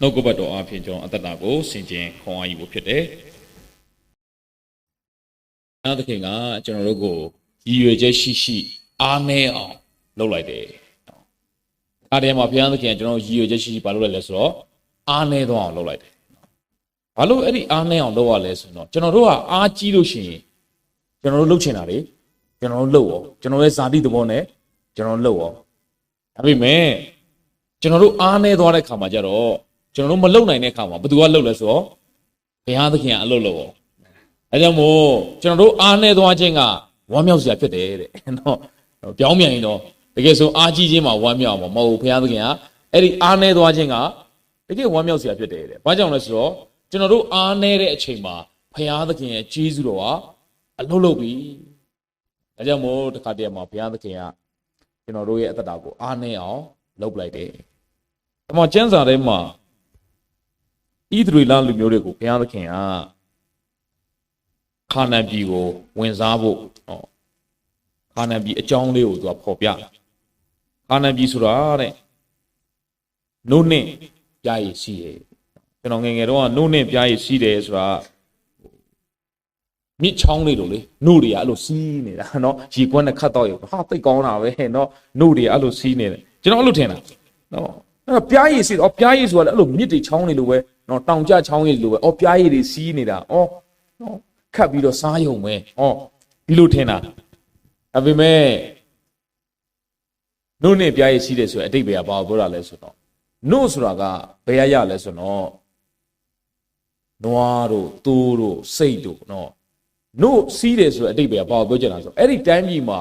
နှုတ်ကပတ်တော်အဖြစ်ကျွန်တော်အသက်တာကိုဆင်ခြင်ခွန်အားယူဖို့ဖြစ်တယ်အဲ့ဒါခင်ကကျွန်တော်တို့ကိုရည်ရွယ်ချက်ရှိအားနည်းအောင်လုပ်လိုက်တယ်အားထဲမှာဘုရားသခင်ကကျွန်တော်ရည်ရွယ်ချက်ရှိဘာလုပ်လိုက်လဲဆိုတော့အားနည်းသွားအောင်လုပ်လိုက်တယ်ဘာလို့အဲ့ဒီအားနည်းအောင်လုပ်ရလဲဆိုတော့ကျွန်တော်တို့ကအားကြီးလို့ရှိရင်ကျွန်တော်တို့လုပ်ချင်တာလေကျွန်တော်တို့လုပ်ရောကျွန်တော်ရဲ့ဇာတိသဘောနဲ့ကျွန်တော်လုပ်ရောဒါပေမဲ့ကျွန်တော်တို့အားနည်းသွားတဲ့ခါမှာကျတော့ကျွန်တော်တို့မလုပ်နိုင်တဲ့ခါမှာဘယ်သူကလုပ်လဲဆိုတော့ဘုရားသခင်ကအလုပ်လုပ်ရောအဲကြောင့်မို့ကျွန်တော်တို့အားနည်းသွားခြင်းကဝမ်းမြောက်စရာဖြစ်တယ်တဲ့နော်ပြောင်းပြန်ရင်တော့တကယ်ဆိုအားကြီးခြင်းမှာဝမ်းမြောက်မှာမဟုတ်ဘူးဘုရားသခင်ကအဲ့ဒီအားနည်းသွားခြင်းကတကယ်ဝမ်းမြောက်စရာဖြစ်တယ်တဲ့ဘာကြောင့်လဲဆိုတော့ကျွန်တော်တို့အားနည်းတဲ့အချိန်မှာဘုရားသခင်ရဲ့ကျေးဇူးတော်ကအလုပ်လုပ်ပြီဒါကြောင့်မို့တခါတည်းမှာဘုရားသခင်ကကျွန်တော်တို့ရဲ့အသက်တာကိုအားနည်းအောင်လုပ်လိုက်တယ်ဒါမှကျမ်းစာထဲမှာဣသရေလလူမျိုးတွေကိုဘုရားသခင်ကခါနာန်ပြည်ကိုဝင်စားဖို့ခါနာန်ပြည်အကြောင်းလေးကိုသူကဖော်ပြခါနာန်ပြည်ဆိုတာတဲ့နို့နဲ့ပြားရည်ရှိတယ်ကျွန်တော်ငယ်ငယ်တော့နို့နဲ့ပြားရည်ရှိတယ်ဆိုတာမြစ်ချောင်းလေးတို့လေနို့တွေကအဲ့လိုစီးနေတာနော်ရေကွက်နဲ့ခတ်တော့ရဟာသိကောင်းတာပဲနော်နို့တွေအဲ့လိုစီးနေတယ်ကျွန်တော်အဲ့လိုထင်တာနော်အဲ့တော့ပြားရည်စီပြားရည်ဆိုတာလည်းအဲ့လိုမြစ်တွေချောင်းနေလို့ပဲနော်တောင်ကျချောင်းရည်လိုပဲပြားရည်တွေစီးနေတာနော်ခတ်ပြီးတော့စားရုံပဲဒီလိုထင်တာဒါပေမဲ့နို့နဲ့ပြားရည်စီးတယ်ဆိုရင်အတိတ်ပဲဘာပြောတာလဲဆိုတော့နို့ဆိုတာကဘယ်ရလဲဆိုတော့နွားတို့သိုးတို့စိတ်တို့နော်နို့စီးတယ်ဆိုတဲ့အတိတ်ပဲဘာပြောချင်တာဆိုအဲ့ဒီတိုင်းပြည်မှာ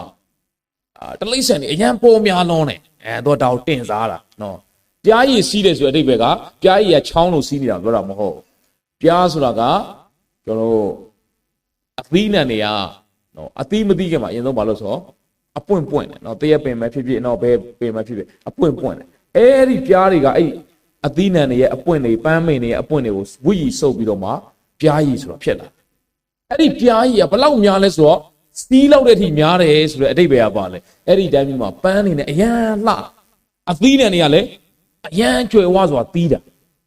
တလိမ့်ဆန်နေအရန်ပေါ်များလွန်းတယ်တော့တောင်တင်စားတာနော်ပြားရည်စီးတယ်ဆိုတဲ့အတိတ်ပဲကပြားရည်ကချောင်းလို့စီးနေတာပြောတာမဟုတ်ပြားဆိုတာကကျွန်တော်အသီးနှံတွေကနော်အသီးမသီးခင်မှာအရင်ဆုံးဘာလို့ဆိုတော့အပွင့်ပွင့်တယ်နော်တရက်ပင်ပဲဖြစ်ဖြစ်နော်ဘယ်ပင်ပဲဖြစ်ဖြစ်အပွင့်ပွင့်တယ်အဲ့ဒီပြားတွေကအဲ့အသီးနှံတွေရဲ့အပွင့်တွေပန်းမင်တွေရဲ့အပွင့်တွေကိုဝိရီစုပ်ပြီးတော့မှပြားရည်ဆိုတာဖြစ်လာအဲ့ဒီပြားရည်ကဘလောက်များလဲဆိုတော့စီးလောက်တဲ့အထိများတယ်ဆိုတဲ့အတိတ်ပဲကပါလေအဲ့ဒီတိုင်းမျိုးမှာပန်းနေနဲ့အရန်လှအသီးနှံတွေကလည်းအရန်ကျွယ်ဝဆိုတာသီးတာ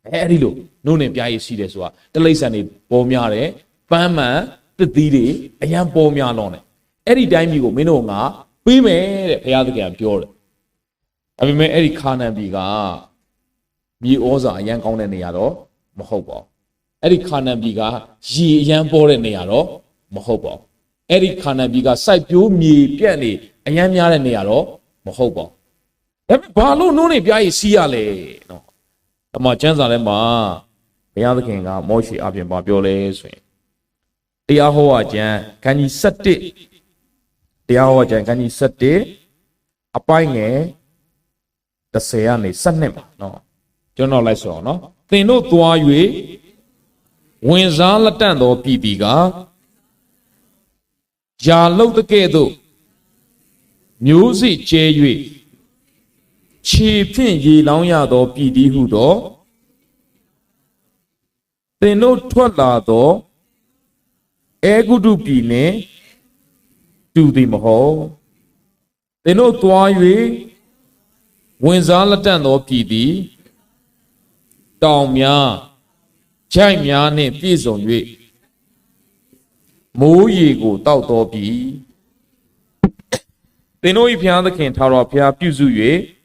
အဲ့ဒီလိုနို့နဲ့ပြားရည်စီးတယ်ဆိုတာတလိမ့်ဆန်တွေပေါ်များတယ်ပန်းမှန်တသီးတွေအရန်ပေါ်များလွန်တယ်အဲ့ဒီတိုင်းမျိုးကိုမင်းတို့ကပေးမယ်တဲ့ဘုရားသခင်ပြောတယ်ဒါပေမဲ့အဲ့ဒီခါနာန်ပြည်ကမြေဩဇာအရန်ကောင်းတဲ့နေရာတော့မဟုတ်ပါဘူးအဲ့ဒီခါနာန်ပြည်ကရေအရန်ပေါ်တဲ့နေရာတော့မဟုတ်ပါဘူးအဲ့ဒီခါနာန်ပြည်ကစိုက်ပျိုးမြေပြန့်နေအရန်များတဲ့နေရာတော့မဟုတ်ပါဘူးဒါပေမဲ့ဘာလို့နိုးနေပြားရည်စီးရလဲနော်အမှကျမ်းစာထဲမှာဘုရားသခင်ကမောရှေအပြင်ပြောလဲဆိုရင်တရားဟောကျမ်းခန်းကြီး7တရားဟောကျမ်းခန်းကြီး7အပိုင်းငယ်10ကနေ12ပါနော်ကျွန်တော်လိုက်ဆိုအောင်နော်သင်တို့သွား၍ဝင်စားလက်တန့်သောပြည်သည်ကယာလုတ်တကဲ့သို့မျိုးစိကျဲ၍ခြေဖြင့်ရေလောင်းရသောပြည်သည်ဟုသောသင်တို့ထွက်လာသောအေဂုတုပြည်နှင့်တူသည်မဟုတ်သင်တို့သွား၍ဝင်စားလက်တန့်သောပြည်သည်တောင်များချိုက်များနှင့်ပြည့်စုံ၍မိုးရေကိုတောက်တော်ပြီသင်တို့၏ဘုရားသခင်ထာဝရဘုရားပြုစု၍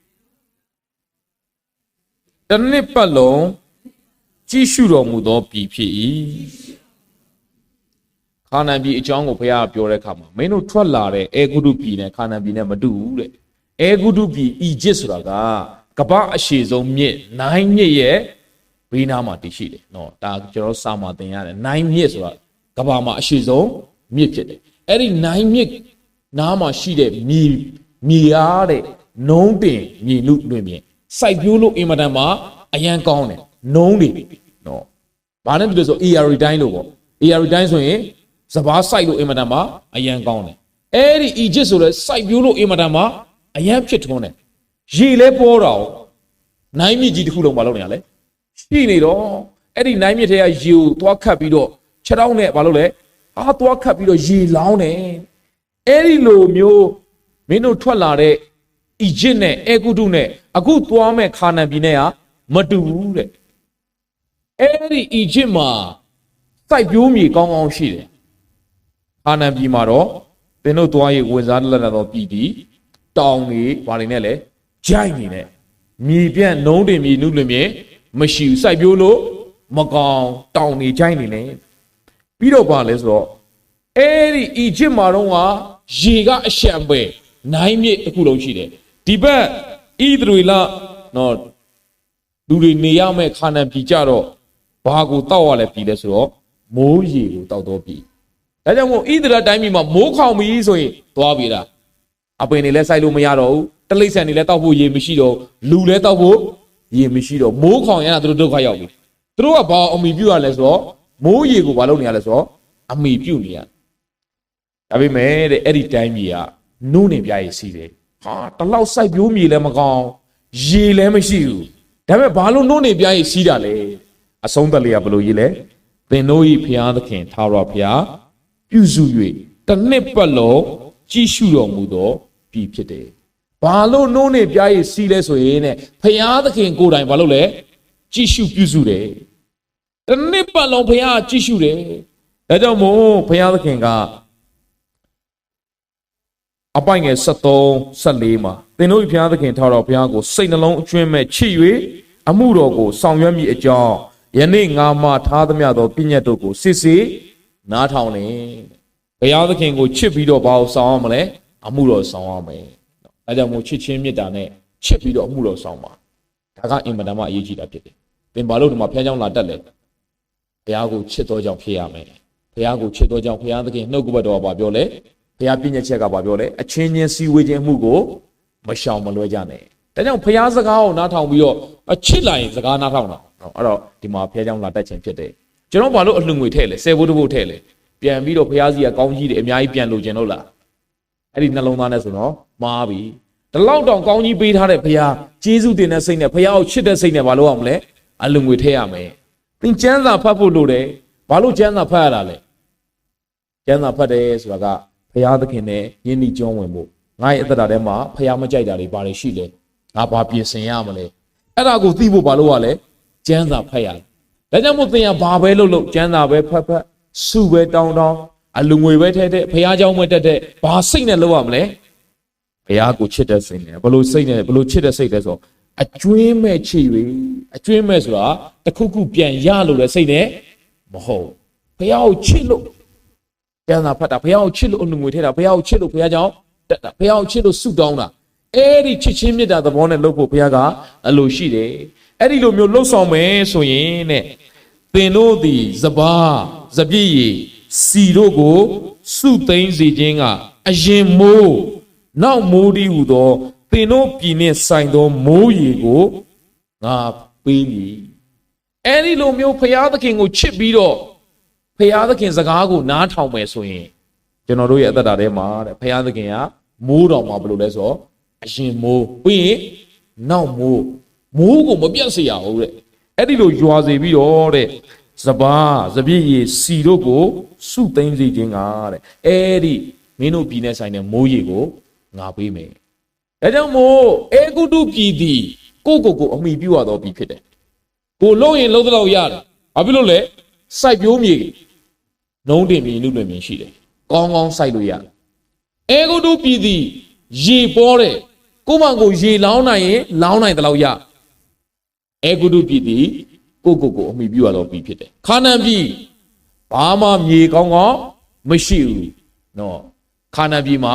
တစ်နှစ်ပတ်လုံးကြည့်ရှုတော်မူသောပြည်ဖြစ်၏ခါနာန်ပြည်အကြောင်းကိုဘုရားပြောတဲ့အခါမှာမင်းတို့ထွက်လာတဲ့အေဂုတုပြည်နဲ့ခါနာန်ပြည်နဲ့မတူဘူးတဲ့အေဂုတုပြည်အီဂျစ်ဆိုတာကကမ္ဘာအရှည်ဆုံးမြစ်နိုင်မြစ်ရဲ့ဘေးနားမှာတည်ရှိတယ်နော်ဒါကျွန်တော်စာမှာသင်ရတယ်နိုင်မြစ်ဆိုတာကမ္ဘာမှာအရှည်ဆုံးမြစ်ဖြစ်တယ်အဲ့ဒီနိုင်မြစ်နားမှာရှိတဲ့မြေအားတဲ့နုံးတင်မြေနုလွင်ပြင်စိုက်ပျိုးလို့အင်မတန်မှာအရန်ကောင်းတယ်နုံးတွေနော်ဘာနဲ့တူလဲဆို AR တိုင်းလို့ပေါ့ AR တိုင်းဆိုရင်စပားစိုက်လို့အင်မတန်မှာအရန်ကောင်းတယ်အဲ့ဒီအီဂျစ်ဆိုလဲစိုက်ပျိုးလို့အင်မတန်မှာအရန်ဖြစ်ထွန်းတယ်ရေလဲပေါ်တာနိုင်မြစ်ကြီးတစ်ခုလုံးမလုပ်နေရလဲရှိနေတော့အဲ့ဒီနိုင်မြစ်ထဲကရေကိုသွားခတ်ပြီးတော့ခြေထောက်နဲ့ဘာလုပ်လဲသွားခတ်ပြီးတော့ရေလောင်းတယ်အဲ့ဒီလိုမျိုးမင်းတို့ထွက်လာတဲ့အီဂျစ်နဲ့အေဂုတုနဲ့အခုသွားမဲ့ခါနာန်ပြည်နဲ့ကမတူဘူးတဲ့ အဲ့ဒီအီဂျစ်မှာစိုက်ပျိုးမြေကောင်းကောင်းရှိတယ်ခါနန်ပြည်မှာတော့သင်တို့သွားရေးဝင်စားလက်လက်တော့ပြည်ပြီးတောင်တွေဘာတွေနဲ့လဲဂျိုက်နေနဲ့မြေပြန့်နှုံးတင်မြေနုလွင်မြေမရှိဘူးစိုက်ပျိုးလို့မကောင်းတောင်တွေဂျိုက်နေနဲ့ပြီးတော့ပါလဲဆိုတော့အဲ့ဒီအီဂျစ်မှာတော့ရေကအရှံပဲနိုင်မြေတစ်ခုလုံးရှိတယ်ဒီဘက်ဣသရေလနော်လူတွေနေရမယ့်ခါနန်ပြည်ကြတော့ဘာကိုတောက်ရလဲပြည်လဲဆိုတော့မိုးရေကိုတောက်တော့ပြည်ဒါကြောင့်မို့ဣသရေလတိုင်းပြည်မှာမိုးခေါင်ပြီဆိုရင်သွားပြီလားအပင်တွေလည်းစိုက်လို့မရတော့ဘူးတလိမ့်ဆန်တွေလည်းတောက်ဖို့ရေမရှိတော့လူလည်းတောက်ဖို့ရေမရှိတော့မိုးခေါင်ရတာသူတို့ဒုက္ခရောက်ပြီသူတို့ကဘာအမိပြုရလဲဆိုတော့မိုးရေကိုဘာလုပ်နေရလဲဆိုတော့အမိပြုနေရဒါပေမဲ့တဲ့အဲ့ဒီတိုင်းပြည်ကနုနေပြရည်စီတယ်ဟာတလောက်စိုက်ပျိုးမြေလည်းမကောင်းရေလည်းမရှိဘူးဒါပေမဲ့ဘာလို့နုနေပြရည်စီးတာလဲအဆုံးသက်လေးကဘယ်လိုရေးလဲသင်တို့ဤဖျားသခင်ထာဝရဘုရားပြုစု၍တစ်နှစ်ပတ်လုံးကြည်ရှုတော်မူသောပြည်ဖြစ်တယ်ဘာလို့နုနေပြရည်စီးလဲဆိုရင်တဲ့ဖျားသခင်ကိုယ်တိုင်ဘာလို့လဲကြည်ရှုပြုစုတယ်တစ်နှစ်ပတ်လုံးဘုရားကြည်ရှုတယ်ဒါကြောင့်မို့ဘုရားသခင်ကအပိုင်ငယ်73 14မှာသင်တို့ဘုရားသခင်ထာဝရဘုရားကိုစိတ်နှလုံးအကျွမ်းမဲ့ချစ်၍အမှုတော်ကိုဆောင်ရွက်မိအကြောင်းယနေ့ငါမှထားသမျှသောပညတ်တို့ကိုစစ်စစ်နားထောင်နေဘုရားသခင်ကိုချစ်ပြီးတော့ဘာကိုဆောင်ရမလဲအမှုတော်ဆောင်ရမယ်အဲကြောင့်မို့ချစ်ချင်းမေတ္တာနဲ့ချစ်ပြီးတော့အမှုတော်ဆောင်ပါဒါကအင်မတန်မှအရေးကြီးတာဖြစ်တယ်သင်ဘာလို့ဒီမှာဘုရားကြောင့်လာတက်လဲဘုရားကိုချစ်တော်ကြောင့်ဖြစ်ရမယ်ဘုရားကိုချစ်တော်ကြောင့်ဘုရားသခင်နှုတ်ကပတ်တော်ကပြောလဲဘုရားပြည့်ညက်ချက်ကဘာပြောလဲအချင်းချင်းစီဝေခြင်းမှုကိုမရှောင်မလွဲကြနဲ့ဒါကြောင့်ဘုရားစကားကိုနားထောင်ပြီးတော့အချစ်လိုက်ရင်စကားနားထောင်တာအဲ့တော့ဒီမှာဘုရားကြောင့်လာတက်ခြင်းဖြစ်တယ်ကျွန်တော်ဘာလို့အလှငွေထည့်လဲ10ဘိုးတစ်ဘိုးထည့်လဲပြန်ပြီးတော့ဘုရားစီကကောင်းကြီးတယ်အများကြီးပြန်လို့ခြင်းလို့လားအဲ့ဒီနှလုံးသားနဲ့ဆိုတော့မှားပြီဒီလောက်တောင်ကောင်းကြီးပေးထားတဲ့ဘုရားကျေးဇူးတင်တဲ့စိတ်နဲ့ဘုရားကိုချစ်တဲ့စိတ်နဲ့ဘာလို့အောင်မလဲအလှငွေထည့်ရမယ်သင်ကျမ်းစာဖတ်ဖို့လိုတယ်ဘာလို့ကျမ်းစာဖတ်ရတာလဲကျမ်းစာဖတ်တယ်ဆိုတာကဘုရားသခင်နဲ့ယဉ်ဤကျွမ်းဝင်ဖို့ငါ့ရဲ့အသက်တာထဲမှာဘုရားမကြိုက်တာတွေဘာတွေရှိလဲငါဘာပြင်ဆင်ရမလဲအဲ့ဒါကိုသိဖို့ဘာလို့ရလဲကျမ်းစာဖတ်ရတယ်ဒါကြောင့်မို့သင်ကဘာပဲလုပ်ကျမ်းစာပဲဖတ်စုပဲတောင်းအလူငွေပဲထဲဘုရားเจ้าမွဲ့တက်ဘာစိတ်နဲ့လုပ်ရမလဲဘုရားကိုချစ်တဲ့စိတ်နဲ့ဘလို့စိတ်နဲ့ဘလို့ချစ်တဲ့စိတ်လဲဆိုအကျွင်းမဲ့ချစ်၍အကျွင်းမဲ့ဆိုတာတခုခုပြန်ရလို့လဲစိတ်နဲ့မဟုတ်ဘုရားကိုချစ်လို့ကျမ်းစာဖတ်တာဘုရားကိုချစ်လို့အလူငွေထဲတာဘုရားကိုချစ်လို့ဘုရားเจ้าတက်တာဘုရားကိုချစ်လို့ဆုတောင်းတာအဲ့ဒီချစ်ချင်းမြတ်တာသဘောနဲ့လုပ်ဖို့ဘုရားကအလိုရှိတယ်အဲ့ဒီလိုမျိုးလှုပ်ဆောင်မယ်ဆိုရင်တဲ့သင်တို့သည်စပါးစပြည့်ရည်စီတို့ကိုစုသိမ်းစေခြင်းကအရင်မိုးနောက်မိုးဒီဟူသောသင်တို့ပြည်နှင့်ဆိုင်သောမိုးရေကိုငါပေးမည်အဲ့ဒီလိုမျိုးဘုရားသခင်ကိုချစ်ပြီးတော့ဘုရားသခင်စကားကိုနားထောင်မယ်ဆိုရင်ကျွန်တော်တို့ရဲ့အသက်တာထဲမှာတဲ့ဘုရားသခင်ကမိုးတော်မှာဘယ်လိုလဲဆိုတော့အရင်မိုးပြီးရင်နောက်မိုးကိုမပြတ်စေရဘူးတဲ့အဲ့ဒီလိုရွာစေပြီးတော့တဲ့စပါးစပြည့်ရည်စီတို့ကိုစုသိမ်းစေခြင်းကတဲ့အဲ့ဒီမင်းတို့ပြည်နဲ့ဆိုင်တဲ့မိုးရေကိုငါပေးမယ်ဒါကြောင့်မို့အေဂုတုပြည်သည်ကိုအမိပြုရတော်ပြည်ဖြစ်တယ်ကိုလုံးရင်လုံးတော့ရတယ်ဘာဖြစ်လို့လဲစိုက်ပျိုးမြေနှုံးတင်မြေနုလွင်မြေရှိတယ်ကောင်းကောင်းစိုက်လို့ရတယ်အေဂုတုပြည်သည်ရေပေါ်တယ်ကိုမကိုရေလောင်းနိုင်ရင်လောင်းနိုင်တယ်လို့ရအေဂုတုပြည်သည်ကိုအမိပြုရတော့ပြီဖြစ်တယ်ခါနန်ပြည်ဘာမှမြေကောင်းကောင်းမရှိဘူးနော်ခါနန်ပြည်မှာ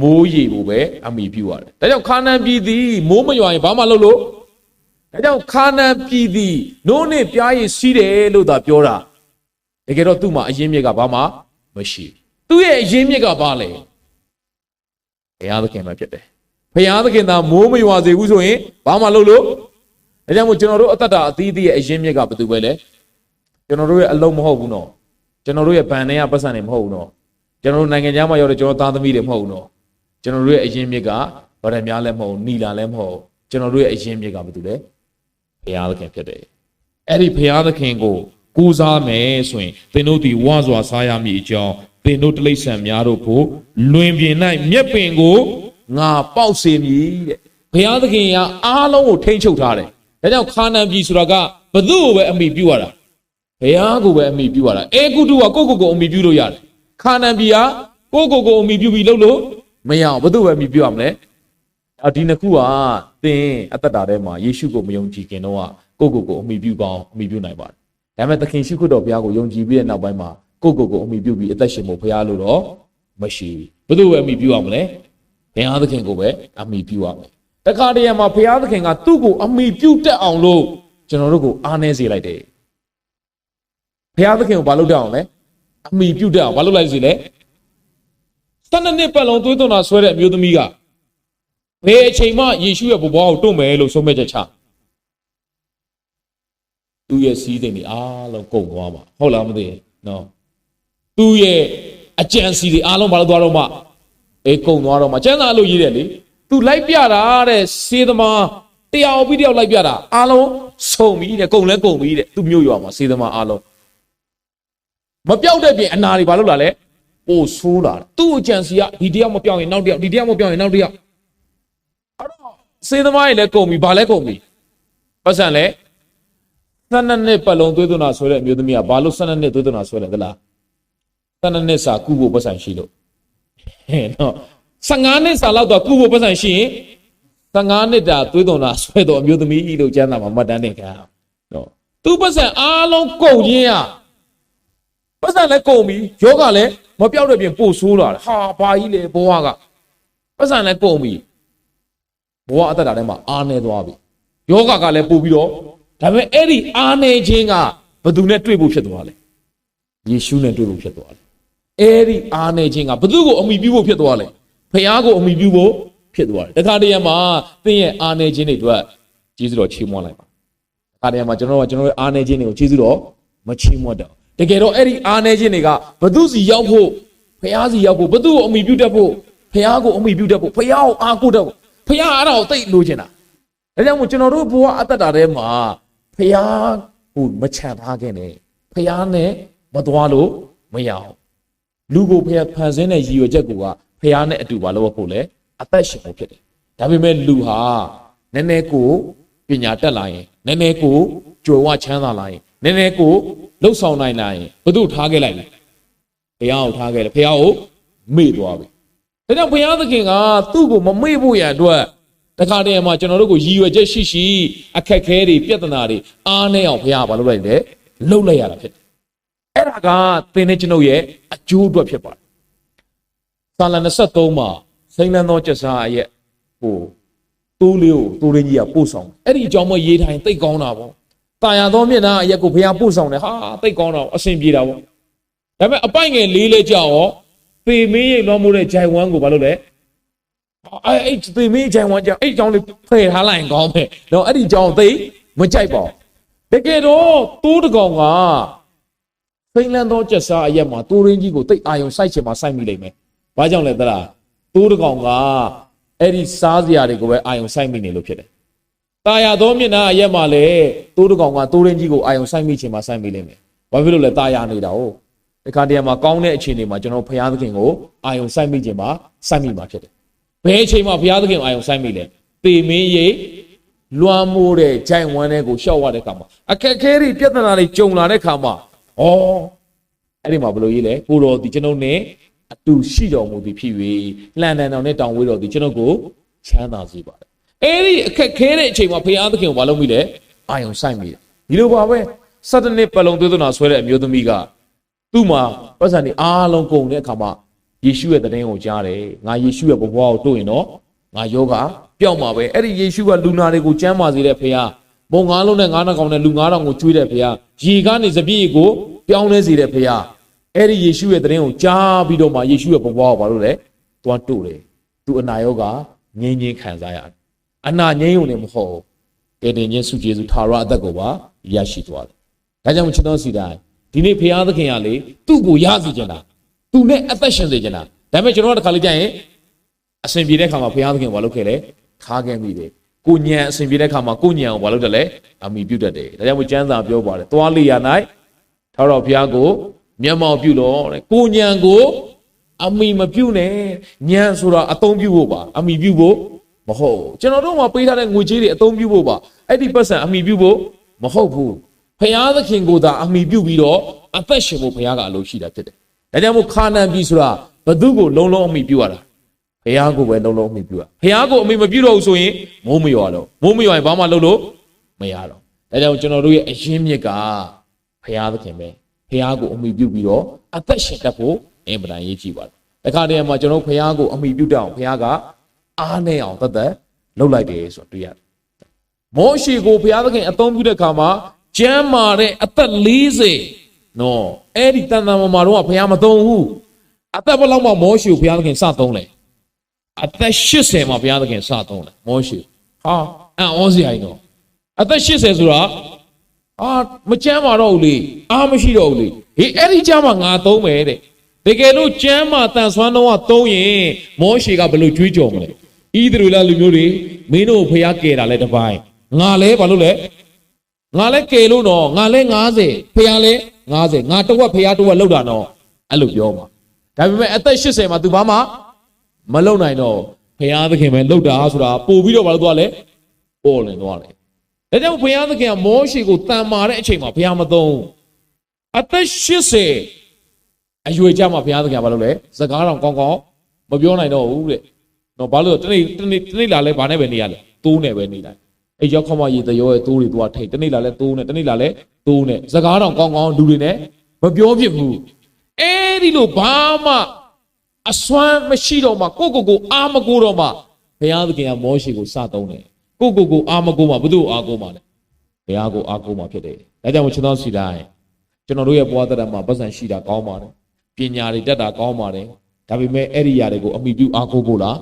မိုးရေကိုပဲအမိပြုရတယ်ဒါကြောင့်ခါနန်ပြည်သည်မိုးမရွာရင်ဘာမှလုပ်လို့ဒါကြောင့်ခါနန်ပြည်သည်နိုးနဲ့ပြားရည်စီးတယ်လို့သာပြောတာတကယ်တော့သူ့မှာအရင်းမြစ်ကဘာမှမရှိသူ့ရဲ့အရင်းမြစ်ကဘာလဲဘုရားသခင်ပဲဖြစ်တယ်ဘုရားသခင်သာမိုးမရွာစေဘူးဆိုရင်ဘာမှလုပ်လို့ဒါကြောင့်မို့ကျွန်တော်တို့အသက်တာအသီးသီးရဲ့အရင်းမြစ်ကဘာတူပဲလဲကျွန်တော်တို့ရဲ့အလုံးမဟုတ်ဘူးနော်ကျွန်တော်တို့ရဲ့ဗန်ထဲကပတ်စံတွေမဟုတ်ဘူးနော်ကျွန်တော်တို့နိုင်ငံခြားမှာရောက်တဲ့ကျွန်တော်သားသမီးတွေမဟုတ်ဘူးနော်ကျွန်တော်တို့ရဲ့အရင်းမြစ်ကဗရမ ्या လည်းမဟုတ်နီလာလည်းမဟုတ်ကျွန်တော်တို့ရဲ့အရင်းမြစ်ကဘာတူလဲဘုရားသခင်ဖြစ်တယ်အဲ့ဒီဘုရားသခင်ကိုကိုးစားမယ်ဆိုရင်သင်တို့ဒီဝါစွာစားရမည်အကြောင်းသင်တို့တိရစ္ဆာန်များတို့ကိုလွင်ပြင်၌မြက်ပင်ကိုငါပေါက်စေမည်တဲ့ဘုရားသခင်ကအားလုံးကိုထိန်းချုပ်ထားတယ် ဒါကြောင့်ခါနန်ပြည်ဆိုတာကဘု து ကိုပဲအမိပြုရတာဘုရားကိုပဲအမိပြုရတာအေဂုတုကကိုအမိပြုလို့ရတယ်ခါနန်ပြည်ကကိုအမိပြုပြီးလုပ်လို့မရအောင်ဘု து ပဲအမိပြုရမလဲဒီနှစ်ခုကသင်အသက်တာထဲမှာယေရှုကိုမယုံကြည်ခင်တော့ကိုအမိပြုကောင်းအမိပြုနိုင်ပါတယ်ဒါပေမဲ့သခင်ရှိခိုးတော်ဘုရားကိုယုံကြည်ပြီးတဲ့နောက်ပိုင်းမှာကိုအမိပြုပြီးအသက်ရှင်ဖို့ဘုရားလို့တော့မရှိဘူးဘု து ပဲအမိပြုရမလဲဘုရားသခင်ကိုပဲအမိပြုရမယ်တခါတည်းမှာဘုရားသခင်ကသူ့ကိုအမိပြုတတ်အောင်လို့ကျွန်တော်တို့ကိုအားနည်းစေလိုက်တယ်ဘုရားသခင်ကိုဘာလုပ်တတ်အောင်လဲအမိပြုတတ်အောင်ဘာလုပ်လိုက်စေလဲ12နှစ်ပတ်လုံးသွေးသွန်းတာဆွဲတဲ့အမျိုးသမီးကဘယ်အချိန်မှယေရှုရဲ့ဘဝကိုတွန့်မယ်လို့ဆုံးဖြတ်ချက်ချသူ့ရဲ့စီးစိမ်တွေအားလုံးကုန်သွားမှာဟုတ်လားမသိနော်သူ့ရဲ့အကြံစီတွေအားလုံးဘာလို့သွားတော့မှကုန်သွားတော့မှကျမ်းစာလို့ရေးတယ်လေသူလိုက်ပြတာတဲ့စေသမားတယောက်ပြီးတယောက်လိုက်ပြတာအားလုံးဆုံပြီးတဲ့ကုန်လဲကုန်ပြီးတဲ့သူမျိုးရွာမှာစေသမားအားလုံးမပြောက်တဲ့ပြင်အနာတွေဘာလို့လာလဲပို့ဆိုးလာသူ့အကြံစီကဒီတယောက်မပြောင်းရင်နောက်တယောက်ဒီတယောက်မပြောင်းရင်နောက်တယောက်အဲ့တော့စေသမားတွေလည်းကုန်ပြီဘာလဲကုန်ပြီပတ်စံလဲ12နှစ်ပတ်လုံးသွေးသွန်းတာဆွဲတဲ့အမျိုးသမီးကဘာလို့12နှစ်သွေးသွန်းတာဆွဲလဲသလား12နှစ်စာကုဖို့ပတ်စံရှိလို့ဟဲ့နော်15နှစ်စာလောက်တော့ကုဖို့ပတ်စံရှိရင်15နှစ်တာသွေးသွန်းတာဆွဲတော့အမျိုးသမီးလို့ကျမ်းစာမှာမှတ်တမ်းတင်ခံနော်သူပတ်စံအားလုံးကုန်ခြင်းရပတ်စံလည်းကုန်ပြီယောဂလည်းမပြောက်တဲ့ပြင်ပို့ဆိုးလာတယ်ဟာဘာကြီးလဲဘဝကပတ်စံလည်းကုန်ပြီဘဝအသက်တာထဲမှာအားနေသွားပြီယောဂကလည်းပို့ပြီးတော့ဒါပေမဲ့အဲ့ဒီအားနေခြင်းကဘယ်သူနဲ့တွေ့ဖို့ဖြစ်သွားလဲယေရှုနဲ့တွေ့ဖို့ဖြစ်သွားတယ်အဲ့ဒီအားနေခြင်းကဘယ်သူကိုအမိပြုဖို့ဖြစ်သွားလဲဖခင်ကိုအမိပြုဖို့ဖြစ်သွားတယ်တခါတည်းမှာသင်ရဲ့အားနေခြင်းတွေအတွက်ကျေးဇူးတော်ချီးမွမ်းလိုက်ပါတခါတည်းမှာကျွန်တော်ရဲ့အားနေခြင်းတွေကိုကျေးဇူးတော်မချီးမွမ်းတော့တကယ်တော့အဲ့ဒီအားနေခြင်းတွေကဘယ်သူစီရောက်ဖို့ဖခင်စီရောက်ဖို့ဘယ်သူကိုအမိပြုတတ်ဖို့ဖခင်ကိုအမိပြုတတ်ဖို့ဖခင်ကိုအားကိုးတတ်ဖို့ဖခင်အဲ့ဒါကိုသိလိုချင်တာဒါကြောင့်မို့ကျွန်တော်တို့ဘဝအသက်တာထဲမှာဖခင်ကိုမချမ်းထားခဲ့နဲ့ဖခင်နဲ့မသွားလို့မရအောင်လူကိုဖခင်ဖန်ဆင်းတဲ့ရည်ရွယ်ချက်ကိုကဖခင်နဲ့အတူပါလို့ဖို့လေအသက်ရှင်ဖို့ဖြစ်တယ်ဒါပေမဲ့လူဟာနည်းနည်းကိုပညာတက်လာရင်နည်းနည်းကိုကြွယ်ဝချမ်းသာလာရင်နည်းနည်းကိုလှုပ်ဆောင်နိုင်လာရင်ဘု து ထားခဲ့လိုက်လေဖခင်ကိုထားခဲ့တယ်ဖခင်ကိုမေ့သွားပြီဒါကြောင့်ဘုရားသခင်ကသူ့ကိုမမေ့ဖို့ရန်အတွက်တခါတည်းမှာကျွန်တော်တို့ကိုရည်ရွယ်ချက်ရှိအခက်ခဲတွေပြဿနာတွေအားနည်းအောင်ဘုရားကမလုပ်လိုက်လေလှုပ်လိုက်ရတာဖြစ်တယ်အဲ့ဒါကသင်နဲ့ကျွန်ုပ်ရဲ့အကျိုးအတွက်ဖြစ်ပါတယ်စာလံ23မှာစိမ့်လန်းသောကျက်စားရဲ့တိုးလေးကိုတိုးရင်းကြီးကပို့ဆောင်အဲ့ဒီအကြောင်းမရေးထိုင်သိတ်ကောင်းတာပေါ့တာယာသောမျက်နှာအရက်ကိုဘုရားပို့ဆောင်တယ်ဟာသိတ်ကောင်းတာအဆင်ပြေတာပေါ့ဒါပေမဲ့အပိုင်ငယ်လေးလဲကြောက်ရောသေမင်းရိပ်လွှမ်းမိုးတဲ့ဂျိုင်ဝမ်ကိုဘာလုပ်လဲအဲ့သေမင်းဂျိုင်ဝမ်ကြောင့်အဲ့အကြောင်းလေးဖယ်ထားလိုက်ရင်ကောင်းမယ်တော့အဲ့ဒီအကြောင်းသိမကြိုက်ပါဘူးတကယ်တော့တိုးတကောင်ကစိမ့်လန်းသောကျက်စားအရက်မှာတိုးရင်းကြီးကိုသိတ်အာယုံစိုက်ချင်မှစိုက်မိလိမ့်မယ်ဘာကြောင့်လဲသလားတိုးတကောင်ကအဲ့ဒီစားစရာတွေကိုပဲအာယုံစိုက်မိနေလို့ဖြစ်တယ်တာယာသောမျက်နှာအရက်မှာလေတိုးတကောင်ကတိုးရင်းကြီးကိုအာယုံစိုက်မိချင်မှစိုက်မိလိမ့်မယ်ဘာဖြစ်လို့လဲတာယာနေတာဟုတ်ဒီခါတည်းမှာကောင်းတဲ့အခြေအနေမှာကျွန်တော်ဘုရားသခင်ကိုအာယုံစိုက်မိခြင်းမှာစိုက်မိမှာဖြစ်တယ်ဘယ်အချိန်မှာဘုရားသခင်အာယုံစိုက်မိလဲသေမင်းရိပ်လွှမ်းမိုးတဲ့ဂျိုင်ဝမ်တဲ့ကိုရှောက်ရတဲ့ခါမှာအခက်ခဲတွေပြဿနာတွေကြုံလာတဲ့ခါမှာအဲ့ဒီမှာဘယ်လိုရေးလဲကိုတော်ဒီကျွန်ုပ်နဲ့အတူရှိတော်မူသည်ဖြစ်၍လှန်တန်တော်နဲ့တောင်ဝေးတော်သည်ကျွန်ုပ်ကိုချမ်းသာစေပါတယ်အဲ့ဒီအခက်ခဲတဲ့အချိန်မှာဘုရားသခင်ကိုမလုပ်မိလဲအာယုံစိုက်မိတယ်ဒီလိုပါပဲ17နှစ်ပတ်လုံးသွေးသွန်းတာဆွဲတဲ့အမျိုးသမီးကသူ့မှာပတ်စံတွေအားလုံးကုန်တဲ့အခါမှာယေရှုရဲ့တည်င်းကိုကြားတယ်ငါယေရှုရဲ့ဘဝကိုတွေ့ရင်တော့ငါယောဂပျောက်မှာပဲအဲ့ဒီယေရှုကလူနာတွေကိုကျမ်းမာစေတဲ့ဖခင်ဘုံ9လုံးနဲ့9နှကောင်နဲ့လူ9000ကိုကျွေးတဲ့ဖခင်ရေကနေစပြည့်ကိုပြောင်းလဲစေတဲ့ဖခင်အဲ့ဒီယေရှုရဲ့တည်င်းကိုကြားပြီးတော့မှယေရှုရဲ့ဘဝကိုဘာလို့လဲသွားတို့တယ်သူအနာယောဂငြိမ်းချင်းခံစားရတယ်အနာငြိမ်းုံနဲ့မဟုတ်ကယ်တင်ခြင်းဆုကျေးဇူးထာဝရအသက်ကိုပါရရှိသွားတယ်ဒါကြောင့်ချစ်တော်စီတိုင်းဒီနေ့ဖခင်သခင်ကလေသူ့ကိုရစေချင်တာသူနဲ့အသက်ရှင်စေချင်တာဒါပေမဲ့ကျွန်တော်တို့တစ်ခါလေးကြာရင်အစဉ်ပြေတဲ့ခါမှာဖခင်သခင်ဘာလုပ်ခဲ့လဲထားခဲ့မိတယ်ကိုညံအစဉ်ပြေတဲ့ခါမှာကိုညံကိုဘာလုပ်တယ်လဲအမိပြုတ်တတ်တယ်ဒါကြောင့်မို့ကျမ်းစာပြောပါတယ်သွားလေရ၌ထာဝရဘုရားကိုမျက်မှောက်ပြုလို့တဲ့ကိုညံကိုအမိမပြုတ်နဲ့ညံဆိုတာအသုံးပြုဖို့ပါအမိပြုဖို့မ မဟုတ်ကျွန်တော်တို့မှာပေးထားတဲ့ငွေကြေးတွေအသုံးပြုဖို့ပါအဲ့ဒီပတ်စံအမိပြုဖို့မဟုတ်ဘူးဖရာသခင်ကိုသာအမိပြုပြီးတော့အသက်ရှင်ဖို့ဖရာကအလိုရှိတာဖြစ်တယ်ဒါကြောင့်မို့ခါနာန်ပြည်ဆိုတာဘသူကိုလုံးလုံးအမိပြုရတာဖရာကိုပဲလုံးလုံးအမိပြုရဖရာကိုအမိမပြုတော့ဘူးဆိုရင်မိုးမရွာတော့မိုးမရွာရင်ဘာမှလုပ်လို့မရတော့ဒါကြောင့်ကျွန်တော်တို့ရဲ့အရင်းမြစ်ကဖရာသခင်ပဲဖရာကိုအမိပြုပြီးတော့အသက်ရှင်တတ်ဖို့အင်ပဒံရေးကြည့်ပါတခါတည်းမှာကျွန်တော်ဖရာကိုအမိပြုတတ်အောင်ဖရာကအားနဲ့အောင်တသက်လှုပ်လိုက်တယ်ဆိုတော့တွေ့ရတယ်မောရှေကိုဘုရားသခင်အသုံးပြုတဲ့အခါမှာကျမ်းမာတဲ့အသက်40နော်အဲ့ဒီတန်တန်မာတော့ဘုရားမသုံးဘူးအသက်ဘယ်လောက်မှမောရှေကိုဘုရားသခင်စသုံးလဲအသက်80မှာဘုရားသခင်စသုံးတယ်မောရှေဟာအံ့ဩစရာကြီးနော်အသက်80ဆိုတာမကျမ်းမာတော့ဘူးလေအားမရှိတော့ဘူးလေဟေးအဲ့ဒီကျမ်းမာငါသုံးမယ်တဲ့တကယ်လို့ကျမ်းမာတန်ဆွမ်းတော့သုံးရင်မောရှေကဘယ်လိုကြွေးကြော်မလဲဣသရေလလူမျိုးတွေမင်းတို့ဖျားကယ်တာလဲတစ်ပိုင်းငါလဲဘာလို့လဲငါလဲကယ်လို့တော့ငါလဲ90ဖျားလဲ90ငါတဝက်ဖျားတဝက်လောက်တာတော့အဲ့လိုပြောမှာဒါပေမဲ့အသက်80မှာ तू ဘာမှမလုံနိုင်တော့ဖျားသခင်ပဲလောက်တာဆိုတာပို့ပြီးတော့ဘာလို့သွားလဲပေါ်လင်သွားတယ်ဒါကြောင့်ဖျားသခင်ကမောရှေကိုတန်မာတဲ့အချိန်မှာဖျားမသုံးအသက်80အရွယ်ကြမှာဘုရားသခင်ဘာလို့လဲစကားတော်ကောင်းကောင်းမပြောနိုင်တော့ဘူးတဲ့နော်ဘာလို့တနေ့လာလဲဘာနဲ့ပဲနေရလဲတိုးနဲ့ပဲနေလိုက်အဲ့ရောက်ခမရေတရောရဲ့တိုးတွေသွားထိတ်တနေ့လာလဲတိုးနဲ့တနေ့လာလဲတိုးနဲ့စကားတော်ကောင်းကောင်းလူတွေနဲ့မပြောဖြစ်ဘူးအဲ့ဒီလိုဘာမှအစွမ်းမရှိတော့မှကိုအာမကိုတော့မှဘုရားသခင်ကမောရှေကိုစသုံးတယ်ကိုအာမကိုမှဘုသူ့အာကိုမှလဲဘုရားကိုအာကိုမှဖြစ်တယ်ဒါကြောင့်ကျွန်တော်စီတိုင်းကျွန်တော်တို့ရဲ့ဘဝတရမှာပတ်စံရှိတာကောင်းပါတယ်ပညာတွေတတ်တာကောင်းပါတယ်ဒါပေမဲ့အဲ့ဒီຢာတွေကိုအမိပြုအားကိုးဖို့လား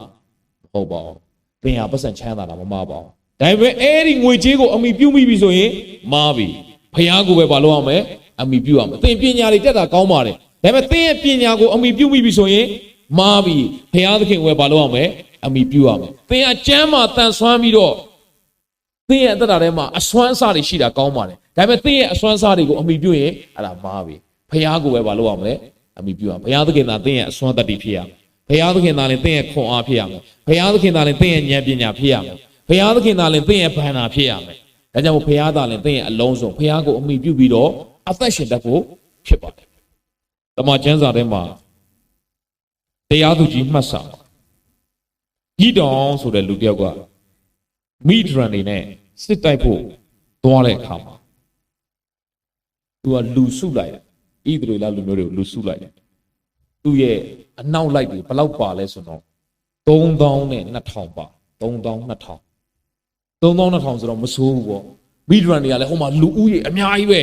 မဟုတ်ပါဘူးသင်ဟာပတ်စံချမ်းသာတာမမှားပါဘူးဒါပေမဲ့အဲ့ဒီငွေကြေးကိုအမိပြုမိပြီဆိုရင်မှားပြီဖခင်ကိုပဲဘာလုပ်ရမလဲအမိပြုရမယ်သင်ပညာတွေတတ်တာကောင်းပါတယ်ဒါပေမဲ့သင်ရဲ့ပညာကိုအမိပြုမိပြီဆိုရင်မှားပြီဖခင်သခင်ကိုပဲဘာလုပ်ရမလဲအမိပြုရမယ်သင်ကကျမ်းမာတန်ဆွမ်းပြီးတော့သင်ရဲ့အသက်တာထဲမှာအစွမ်းအစတွေရှိတာကောင်းပါတယ်ဒါပေမဲ့သင်ရဲ့အစွမ်းအစတွေကိုအမိပြုရင်အဲ့ဒါမှားပြီဖခင်ကိုပဲဘာလုပ်ရမလဲအမိပြုရဘုရားသခင်သာသင်ရဲ့အစွမ်းတတ္တိဖြစ်ရမယ်ဘုရားသခင်သာလည်းသင်ရဲ့ခွန်အားဖြစ်ရမယ်ဘုရားသခင်သာလည်းသင်ရဲ့ဉာဏ်ပညာဖြစ်ရမယ်ဘုရားသခင်သာလည်းသင်ရဲ့ဘဏ္ဍာဖြစ်ရမယ်ဒါကြောင့်ဘုရားသာလည်းသင်ရဲ့အလုံးစုံဘုရားကိုအမိပြုပြီးတော့အသက်ရှင်တတ်ဖို့ဖြစ်ပါတယ်တမန်ကျမ်းစာထဲမှာတရားသူကြီးမှတ်စာဂိဒေါင်ဆိုတဲ့လူတစ်ယောက်ကမိဒရန်နေနဲ့စစ်တိုက်ဖို့သွားတဲ့အခါမှာသူကလူစုလိုက်တယ်ဣသရေလလူမျိုးတွေကိုလူစုလိုက်တယ်သူ့ရဲ့အနောက်လိုက်တွေဘယ်လောက်ပါလဲဆိုတော့3200ပါ3200ဆိုတော့မဆိုးဘူးပေါ့မိဒရန်တွေကလည်းဟိုမှာလူဦးရေအများကြီးပဲ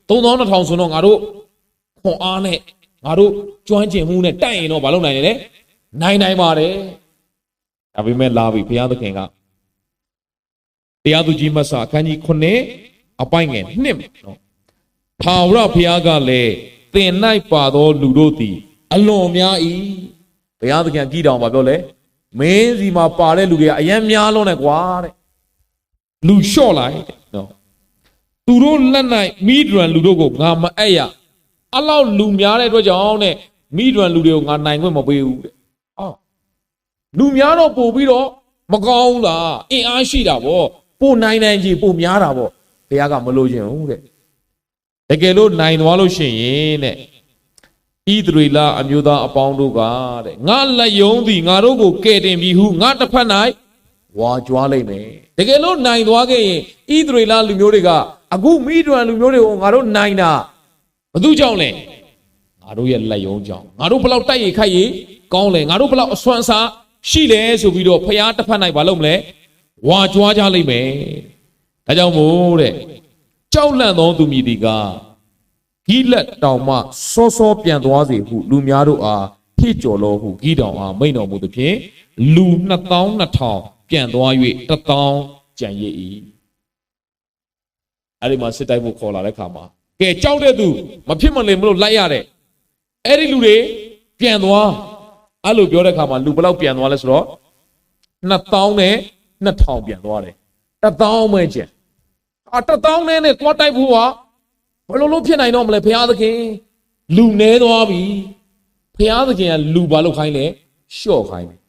3200ဆိုတော့ငါတို့ခွန်အားနဲ့ငါတို့ကျွမ်းကျင်မှုနဲ့တိုက်ရင်တော့မလုပ်နိုင်နဲ့နိုင်ပါတယ်ဒါပေမဲ့လာပြီဘုရားသခင်ကတရားသူကြီးမဆာအခန်းကြီး9အပိုင်းငယ်1နော်ထာဝရဘုရားကလည်းသင်၌ပါသောလူတို့သည်အလွန်များ၏ဘုရားသခင်ကြည်တော်မှာပြောလဲမင်းစီမှာပါတဲ့လူတွေကအယံများလုံးနဲ့ကွာတဲ့လူလျှော့လိုက်နော်သူတို့လက်၌မိဒရန်လူတို့ကိုငါမအပ်ရအလောက်လူများတဲ့အတွက်ကြောင့်တဲ့မိဒရန်လူတွေကိုငါနိုင်ခွင့်မပေးဘူးတဲ့လူများတော့ပို့ပြီးတော့မကောင်းလားအင်အားရှိတာဗောပို့နိုင်ကြီးပို့များတာဗောဘုရားကမလို့ခြင်းဟုတ်တဲ့တကယ်လို့နိုင်သွားလို့ရှိရင်တဲ့ဣသရေလအမျိုးသားအပေါင်းတို့ကတဲ့ငါလက်ယုံသည်ငါတို့ကိုကယ်တင်ပြီဟုငါတစ်ဖက်၌ဝါကြွားလိုက်မယ်တကယ်လို့နိုင်သွားခဲ့ရင်ဣသရေလလူမျိုးတွေကအခုမိဒရန်လူမျိုးတွေကိုငါတို့နိုင်တာဘသူကြောင့်လဲငါတို့ရဲ့လက်ယုံကြောင့်ငါတို့ဘလောက်တိုက်ရိုက်ခိုက်ရင်ကောင်းလဲငါတို့ဘလောက်အစွမ်းအစားရှိလဲဆိုပြီးတော့ဖျားတစ်ဖက်၌ဘာလုပ်မလဲဝါကြွားကြလိမ့်မယ်ဒါကြောင့်မို့တဲ့ကြောက်လန့်သောသူမည်သည်ကဂိလက်တောင်မှစောပြန်သွားစေဟုလူများတို့အားဟစ်ကြော်လို့ဟုဂိတောင်အားမိန့်တော်မူသဖြင့်လူ2200ပြန်သွား၍1000ကြံရစ်၏အဲ့ဒီမှာစစ်တိုက်ဖို့ခေါ်လာတဲ့ခါမှာကဲကြောက်တဲ့သူမဖြစ်မလင်မလို့လိုက်ရတဲ့အဲ့ဒီလူတွေပြန်သွားအဲ့လိုပြောတဲ့ခါမှာလူဘယ်လောက်ပြန်သွားလဲဆိုတော့2000နဲ့2000ပြန်သွားတယ်1000ပဲကျန်1000နဲ့သွားတိုက်ဖို့ကဘယ်လိုလုပ်ဖြစ်နိုင်တော့မလဲဘုရားသခင်လူနေသွားပြီဘုရားသခင်ကလူဘာလုပ်ခိုင်းလဲလျှော့ခိုင်းတယ်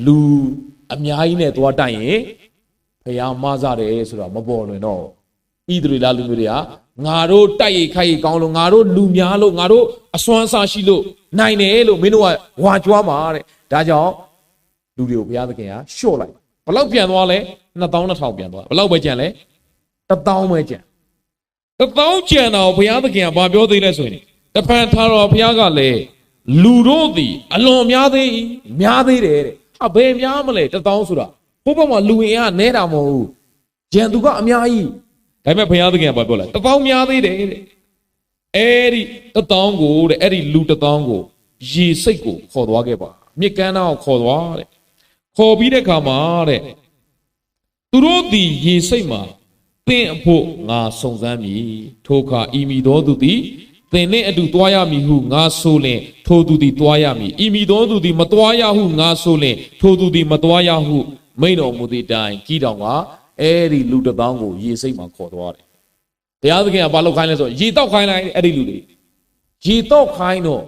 လူ အများကြီးနဲ့သွားတိုက်ရင်ဖျားမဆတယ်ဆိုတာမပေါ်လွင်တော့ဣသရေလလူမျိုးတွေကငါတို့တိုက်ရိုက်ခိုက်ကောင်းလို့ငါတို့လူများလို့ငါတို့အစွမ်းစားရှိလို့နိုင်တယ်လို့မင်းတို့ကဝါကြွားမှာတဲ့ဒါကြောင့်လူတွေကိုဘုရားသခင်ကလျှော့လိုက်ဘလောက်ပြန်သွားလဲ2200ပြန်သွားဘလောက်ပဲကြံလဲ1000ပဲကြံ1000ကြံတော့ဘုရားသခင်ကဘာပြောသေးလဲဆိုရင်တပန်ထားတော်ဘုရားကလည်းလူတို့သည်အလွန်များသေးတယ်တဲ့ဟာဘယ်များမလဲ1000ဆိုတာဘုဘမှာလူရင်ကနဲတာမဟုတ်ဘူးကြံသူကအများကြီးဒါပေမဲ့ဘုရားသခင်ကဘာပြောလဲ1000များသေးတယ်တဲ့အဲ့ဒီ1000ကိုတဲ့အဲ့ဒီလူ1000ကိုရေစိတ်ကိုခေါ်သွားခဲ့ပါမြစ်ကမ်းသားကိုခေါ်သွားတဲ့ခေါ်ပြီးတဲ့အခါမှာတဲ့သူတို့သည်ရေစိတ်မှာသင်အဖို့ငါစုံစမ်းမည်ထိုအခါဤမိသောသူသည်သင်နှင့်အတူသွားရမည်ဟုငါဆိုလင်ထိုသူသည်သွားရမည်ဤမိသောသူသည်မသွားရဟုငါဆိုလင်ထိုသူသည်မသွားရဟုမိန့်တော်မူသည့်တိုင်ကြီးတောင်ကအဲ့ဒီလူ1000ကိုရေစိတ်မှာခေါ်သွားတယ်ဘုရားသခင်ကဘာလုပ်ခိုင်းလဲဆိုရေတောက်ခိုင်းလိုက်အဲ့ဒီလူတွေရေတောက်ခိုင်းတော့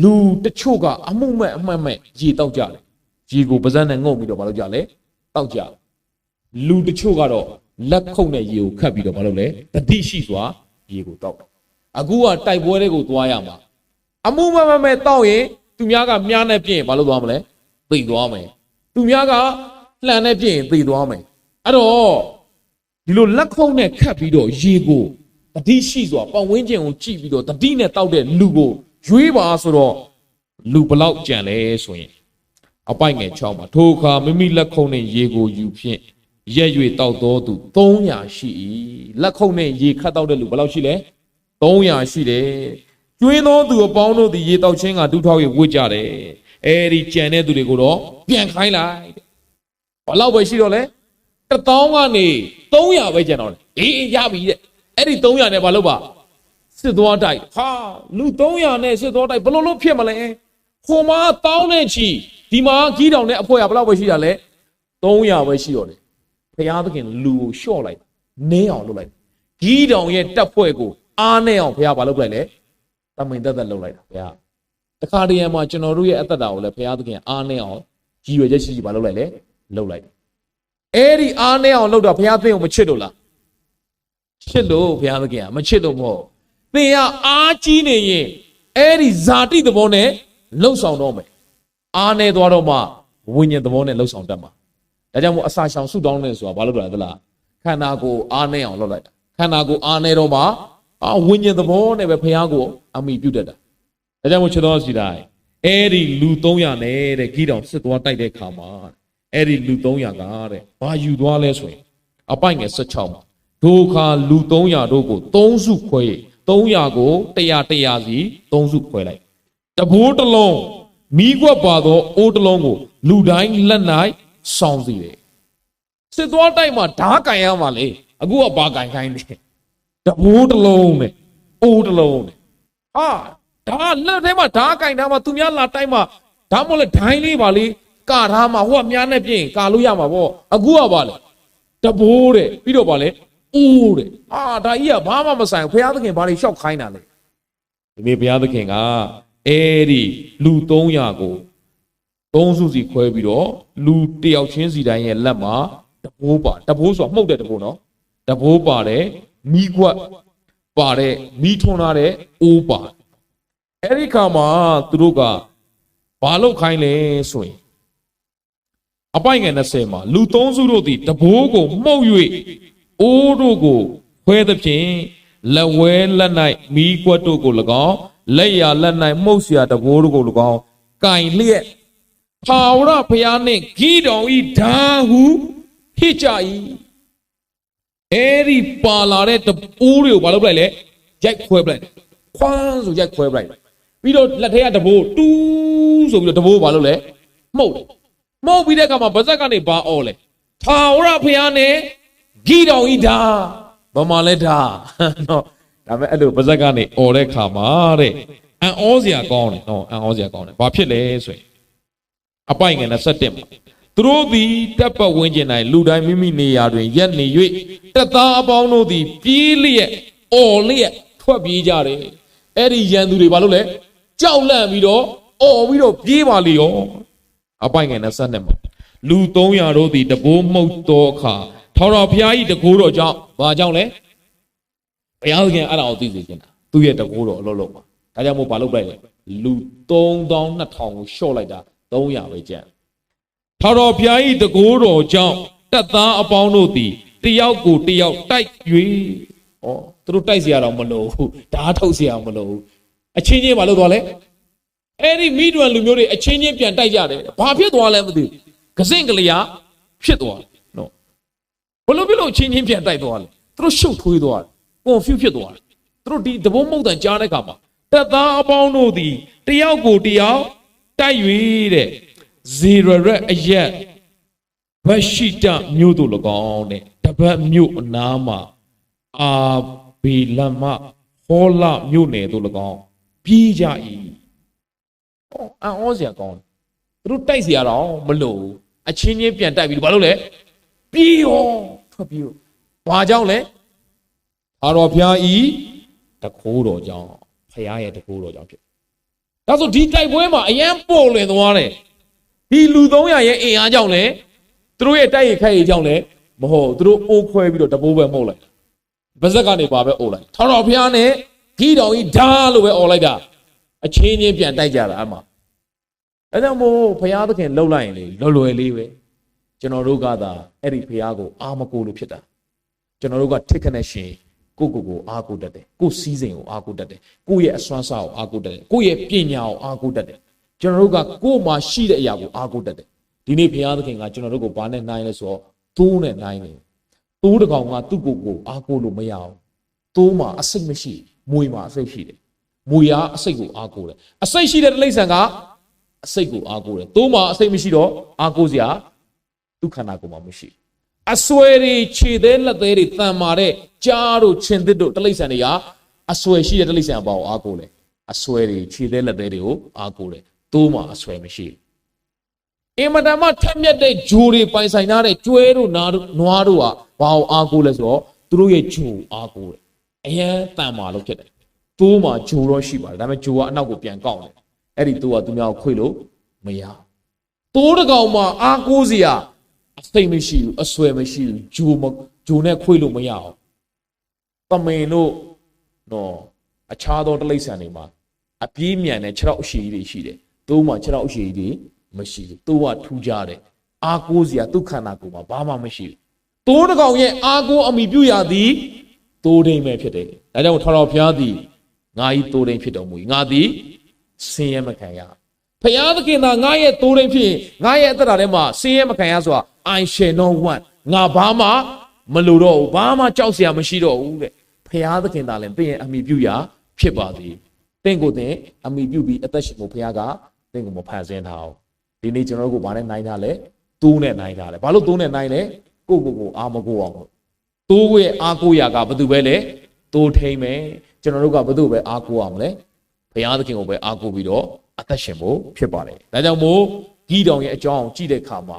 လူတချို့ကအမှုမဲ့အမှတ်မဲ့ရေတောက်ကြတယ်ရေကိုပါးစပ်နဲ့ငုံပြီးတော့ဘာလုပ်ကြလဲတောက်ကြလူတချို့ကတော့လက်ခုပ်နဲ့ရေကိုခတ်ပြီးတော့ဘာလုပ်လဲတတိရှိစွာရေကိုတောက်အခုကတိုက်ပွဲတွေကိုသွားရမှာအမှုမဲ့တောက်ရင်သူများကမြားနဲ့ပြင်းဘာလုပ်သွားမလဲသိသွားမယ်သူများကလှန်နဲ့ပြင်းသိသွားမယ်အဲ့တော့ဒီလိုလက်ခုပ်နဲ့ခတ်ပြီးတော့ရေကိုတတိရှိစွာပတ်ဝန်းကျင်ကိုကြည့်ပြီးတော့တတိနဲ့တောက်တဲ့လူကိုရွေးပါဆိုတော့လူဘလောက်ကြံလဲဆိုရင်အပိုက်ငယ်6မှာထိုအခါမိမိလက်ခုပ်နဲ့ရေကိုယူဖြင့်ရက်၍တောက်တော်သူ300ရှိ၏လက်ခုပ်နဲ့ရေခတ်တောက်တဲ့လူဘလောက်ရှိလဲ300ရှိတယ်ကျွင်းသောသူအပေါင်းတို့သည်ရေတောက်ခြင်းကဒုထောက်၍ဝှစ်ကြတယ်အဲဒီကြံတဲ့သူတွေကိုတော့ပြန်ခိုင်းလိုက်ဘလောက်ပဲရှိတော့လဲ1000ကနေ300ပဲကြံတော့တယ်အေးရပြီတဲ့အဲ့ဒီ300နဲ့ဘာလုပ်ပါစစ်သွားတိုက်ဟာလူ300နဲ့စစ်သွားတိုက်ဘယ်လိုလုပ်ဖြစ်မလဲဟိုမှာ1000နဲ့ချီဒီမှာကြီးတောင်နဲ့အဖွဲရဘလောက်ပဲရှိတာလဲ300ပဲရှိတော့တယ်ဘုရားသခင်လူကိုလျှော့လိုက်နင်းအောင်လုပ်လိုက်ကြီးတောင်ရဲ့တပ်ဖွဲ့ကိုအားနဲ့အောင်ဘုရားဘာလုပ်လိုက်လဲတမင်သက်သက်လုပ်လိုက်တာဘုရားတခါတည်းမှာကျွန်တော်တို့ရဲ့အသက်တာကိုလည်းဘုရားသခင်အားနဲ့အောင်ကြီးရွယ်ချက်ရှိဘာလုပ်လိုက်လဲလုပ်လိုက်အဲ့ဒီအားနဲ့အောင်လုပ်တာဘုရားသခင်ကိုမချစ်လို့လားချစ်လို့ဘုရားသခင်ကမချစ်လို့မဟုတ်သင်ကအားကြီးနေရင်အဲ့ဒီဇာတိသဘောနဲ့လှုပ်ဆောင်တော့မယ်အားနဲ့သွားတော့မှဝိညာဉ်သဘောနဲ့လှုပ်ဆောင်တတ်မှာဒါကြောင့်မို့အစာရှောင်ဆုတောင်းနေဆိုတာဘာလို့လဲသလားခန္ဓာကိုယ်အားနဲ့အောင်လုပ်လိုက်တာခန္ဓာကိုယ်အားနဲ့တော့မှဝိညာဉ်သဘောနဲ့ပဲဘုရားကိုအမိပြုတတ်တာဒါကြောင့်မို့ချစ်တော်စီတိုင်းအဲ့ဒီလူ300နဲ့တဲ့ကြီးတောင်စစ်သွားတိုက်တဲ့ခါမှာအဲ့ဒီလူ300ကတဲ့ဘာယူသွားလဲဆိုရင်အပိုက်ငယ်16မှာဒုခါလူ300တို့ကို3စုခွဲ300ကို100စီ3စုခွဲလိုက်တဘိုးတစ်လုံးမိကွက်ပါသောအိုးတစ်လုံးကိုလူတိုင်းလက်၌ဆောင်းစီတယ်စစ်သွားတိုက်မှာဓားကန်ရမှာလေအခုကဘာကန်ခိုင်းလဲတဘိုးတစ်လုံးနဲ့အိုးတစ်လုံးနဲ့ဟာဒါလက်ထဲမှာဓားကန်ထားမှာသူများလာတိုက်မှာဒါမှမဟုတ်လေဒိုင်းလေးပါလေကာထားမှာဟိုကမြားနဲ့ပြင်ကာလို့ရမှာပေါ့အခုကဘာလဲတဘိုးတဲ့ပြီးတော့ဘာလဲအိုးတဲ့ဒါကြီးကဘာမှမဆိုင်ဘုရားသခင်ဘာလို့ရှောက်ခိုင်းတာလဲဒီနေ့ဘုရားသခင်ကအဲ့ဒီလူ300ကို3စုစီခွဲပြီးတော့လူတယောက်ချင်းစီတိုင်းရဲ့လက်မှာတဘိုးပါတဘိုးဆိုတာမှုတ်တဲ့တဘိုးနော်တဘိုးပါတယ်မိကွက်ပါတယ်မိထွန်းထားတဲ့အိုးပါအဲ့ဒီခါမှာသူတို့ကဘာလို့ခိုင်းလဲဆိုရင်အပိုင်ငယ်20မှာလူ3စုတို့သည်တဘိုးကိုမှုတ်၍အိုးတို့ကိုခွဲသဖြင့်လက်ဝဲလက်၌မိကွက်တို့ကို၎င်းလက်ရလက်၌မှုတ်เสียတဘိုးတို့ကို၎င်းကင်လျက်ထာဝရဘုရားနှင့်ဂိတောင်ဤဓာဟုဟစ်ကြ၏အဲ့ဒီပါလာတဲ့တအိုးတွေကိုဘာလုပ်လိုက်လဲရိုက်ခွဲပလိုက်ခွန်းဆိုရိုက်ခွဲပလိုက်ပြီးတော့လက်ထဲကတဘိုးတူးဆိုပြီးတော့တဘိုးဘာလုပ်လဲမှုတ်ပြီးတဲ့အခါမှာဗဇက်ကနေဘာအော်လဲထာဝရဘုရားနဲ့ဂိတောင်ဤဓာဘာမှလဲဓာနော်ဒါပေမဲ့အဲ့လိုဗဇက်ကနေအော်တဲ့ခါမှာတဲ့အံ့ဩစရာကောင်းတယ်နော်အံ့ဩစရာကောင်းတယ်ဘာဖြစ်လဲဆိုရင်အပိုင်ငယ်27မှာသူတို့သည်တပ်ပတ်ဝန်းကျင်၌လူတိုင်းမိမိနေရာတွင်ရက်နေ၍တပ်သားအပေါင်းတို့သည်ပြေးလျက်အော်လျက်ထွက်ပြေးကြတယ်အဲ့ဒီရန်သူတွေဘာလို့လဲကြောက်လန့်ပြီးတော့အော်ပြီးတော့ပြေးပါလေရော အပိုင်ငယ်နဲ့ဆက်နေမှာလူ300တို့သည်တဘိုးမှုတ်တော်အခါထောင်တော်ဘုရားကြီးတကိုးတော်ကြောင့်ဘာကြောင့်လဲဘုရားသခင်အဲ့ဒါကိုသိစေချင်တာသူ့ရဲ့တကိုးတော်အလုပ်လုပ်မှာဒါကြောင့်မို့ဘာလုပ်လိုက်လဲလူ3200ကိုရှော့လိုက်တာ300ပဲကျန်ထောင်တော်ဘုရားကြီးတကိုးတော်ကြောင့်တပ်သားအပေါင်းတို့သည်တယောက်ကိုတယောက်တိုက်၍သူတို့တိုက်เสียတော့မလို့ဓာတ်ထုတ်เสียအောင်မလို့အချင်းချင်းမလုပ်တော့လဲအဲ့ဒီမိတွင်လူမျိုးတွေအချင်းချင်းပြန်တိုက်ကြတယ်ဘာဖြစ်သွားလဲမသိကစင့်ကလေးဖြစ်သွားနော်ဘလို့ဖြစ်လို့အချင်းချင်းပြန်တိုက်သွားလဲသူတို့ရှုပ်ထွေးသွားတယ်confuse ဖြစ်သွားတယ်သူတို့ဒီတဘုံမုတ်တန်ကြားတဲ့အခါမှာတပ်သားအပေါင်းတို့သည်တယောက်ကိုတယောက်တိုက်၍တဲ့ဇေရရက်အရက်ဗရှိတမြို့တို့၎င်းတဲ့တပတ်မြို့အနားမှာအာဘီလမဟောလမြို့နယ်တို့၎င်းပြေးကြ၏အော်စရာကောင်းသူတို့တိုက်เสียတော့မလို့အချင်းချင်းပြန်တိုက်ပြီးဘာလို့လဲပြေးရောထွက်ပြေးဘာကြောင့်လဲအာတော်ဘုရားဤတကိုးတော်ကြောင့်ဘုရားရဲ့တကိုးတော်ကြောင့်ဖြစ်ဒါဆိုဒီတိုက်ပွဲမှာအရန်ပေါ်လွင်သွားတယ်ဒီလူ300ရဲ့အင်အားကြောင့်လဲသူတို့ရဲ့တိုက်ရိုက်ခိုက်ရိုက်ကြောင့်လဲမဟုတ်သူတို့အိုးခွဲပြီးတော့တပိုးပဲမှုတ်လိုက်ဗဇက်ကနေပါပဲအိုးလိုက်ထောင်တော်ဘုရားနဲ့ဂီတော်ကြီးဓာလို့ပဲအော်လိုက်တာအချင်းချင်းပြန်တိုက်ကြတာအမှအဲကြောင့်မို့ဘုရားသခင်လှုပ်လိုက်ရင်လေလွယ်လေးပဲကျွန်တော်တို့ကသာအဲ့ဒီဘုရားကိုအာမကိုလို့ဖြစ်တာကျွန်တော်တို့ကထိခနဲ့ရှင်ကိုအားကိုတတ်တယ်ကိုစီးစိမ်ကိုအားကိုတတ်တယ်ကိုရဲ့အစွမ်းစားကိုအားကိုတတ်တယ်ကိုရဲ့ပညာကိုအားကိုတတ်တယ်ကျွန်တော်တို့ကကိုမှရှိတဲ့အရာကိုအားကိုတတ်တယ်ဒီနေ့ဘုရားသခင်ကကျွန်တော်တို့ကိုဘာနဲ့နိုင်လဲဆိုတော့သိုးနဲ့နိုင်တယ်သိုးတစ်ကောင်ကသူ့ကိုအားကိုလို့မရအောင်သိုးမှာအစိတ်မရှိမွေမှာအစိတ်ရှိတယ်မွေကအစိတ်ကိုအားကိုတယ်အစိတ်ရှိတဲ့တိရစ္ဆာန်ကအစိတ်ကိုအားကိုတယ်သိုးမှာအစိတ်မရှိတော့အားကိုစရာသူ့ခန္ဓာကိုယ်မှာမရှိအဆွဲတွေခြေသေးလက်သေးတွေတန်မာတဲ့ကြားတို့ခြင်သစ်တို့တိရစ္ဆာန်တွေကအဆွဲရှိတဲ့တိရစ္ဆာန်အပေါ်အားကိုတယ်အဆွဲတွေခြေသေးလက်သေးတွေကိုအားကိုတယ်သိုးမှာအဆွဲမရှိအင်မတန်မှထက်မြက်တဲ့ဂျိုတွေပိုင်ဆိုင်ထားတဲ့ကျွဲတို့နွားတို့ကဘာအောင်အားကိုလဲဆိုတော့သူတို့ရဲ့ဂျိုအားကိုတယ်အရန်တန်မာလို့ဖြစ်တယ်သိုးမှာဂျိုတော့ရှိပါတယ်ဒါပေမဲ့ဂျိုကအနောက်ကိုပြန်ကောက်တယ်အဲ့ဒီသိုးကသူများကိုခွေလို့မရသိုးတစ်ကောင်မှာအားကိုစရာအစိတ်မရှိဘူးအဆွဲမရှိဘူးဂျိုနဲ့ခွေလို့မရအောင်တမင်တို့နော်အခြားသောတိရစ္ဆာန်တွေမှာအပြေးမြန်တဲ့ခြေထောက်အရှိကြီးတွေရှိတယ်သိုးမှာခြေထောက်အရှိကြီးတွေမရှိဘူးသိုးကထူးခြားတယ်အားကိုစရာသူ့ခန္ဓာကိုယ်မှာဘာမှမရှိဘူးသိုးတစ်ကောင်ရဲ့အားကိုအမိပြုရသည်သိုးဒိန်ပဲဖြစ်တယ်ဒါကြောင့်ထောင်တော်ဘုရားသည်ငါဤသိုးဒိန်ဖြစ်တော်မူ၏ငါသည်ဆင်းရဲမခံရဘုရားသခင်သာငါရဲ့သိုးဒိန်ဖြစ်ရင်ငါရဲ့အသက်တာထဲမှာဆင်းရဲမခံရဆိုတာ I shall not want ငါဘာမှမလိုတော့ဘူးဘာမှကြောက်စရာမရှိတော့ဘူးတဲ့ဘုရားသခင်သာလည်းသင်ရဲ့အမိပြုရာဖြစ်ပါသည်သင်ကိုယ်သင်အမိပြုပြီးအသက်ရှင်ဖို့ဘုရားကသင်ကိုမဖန်ဆင်းထားအောင်ဒီနေ့ကျွန်တော်တို့ကိုဘာနဲ့နိုင်ထားလဲသိုးနဲ့နိုင်ထားတယ်ဘာလို့သိုးနဲ့နိုင်လဲကိုအာမကိုအောင်သိုးရဲ့အာကိုရာကဘာတူပဲလဲသိုးထိမ့်မယ်ကျွန်တော်တို့ကဘာတူပဲအာကိုအောင်လဲဘုရားသခင်ကိုပဲအာကိုပြီးတော့အသက်ရှင်ဖို့ဖြစ်ပါတယ်ဒါကြောင့်မို့ဂီတောင်ရဲ့အကြောင်းကြည့်တဲ့အခါမှာ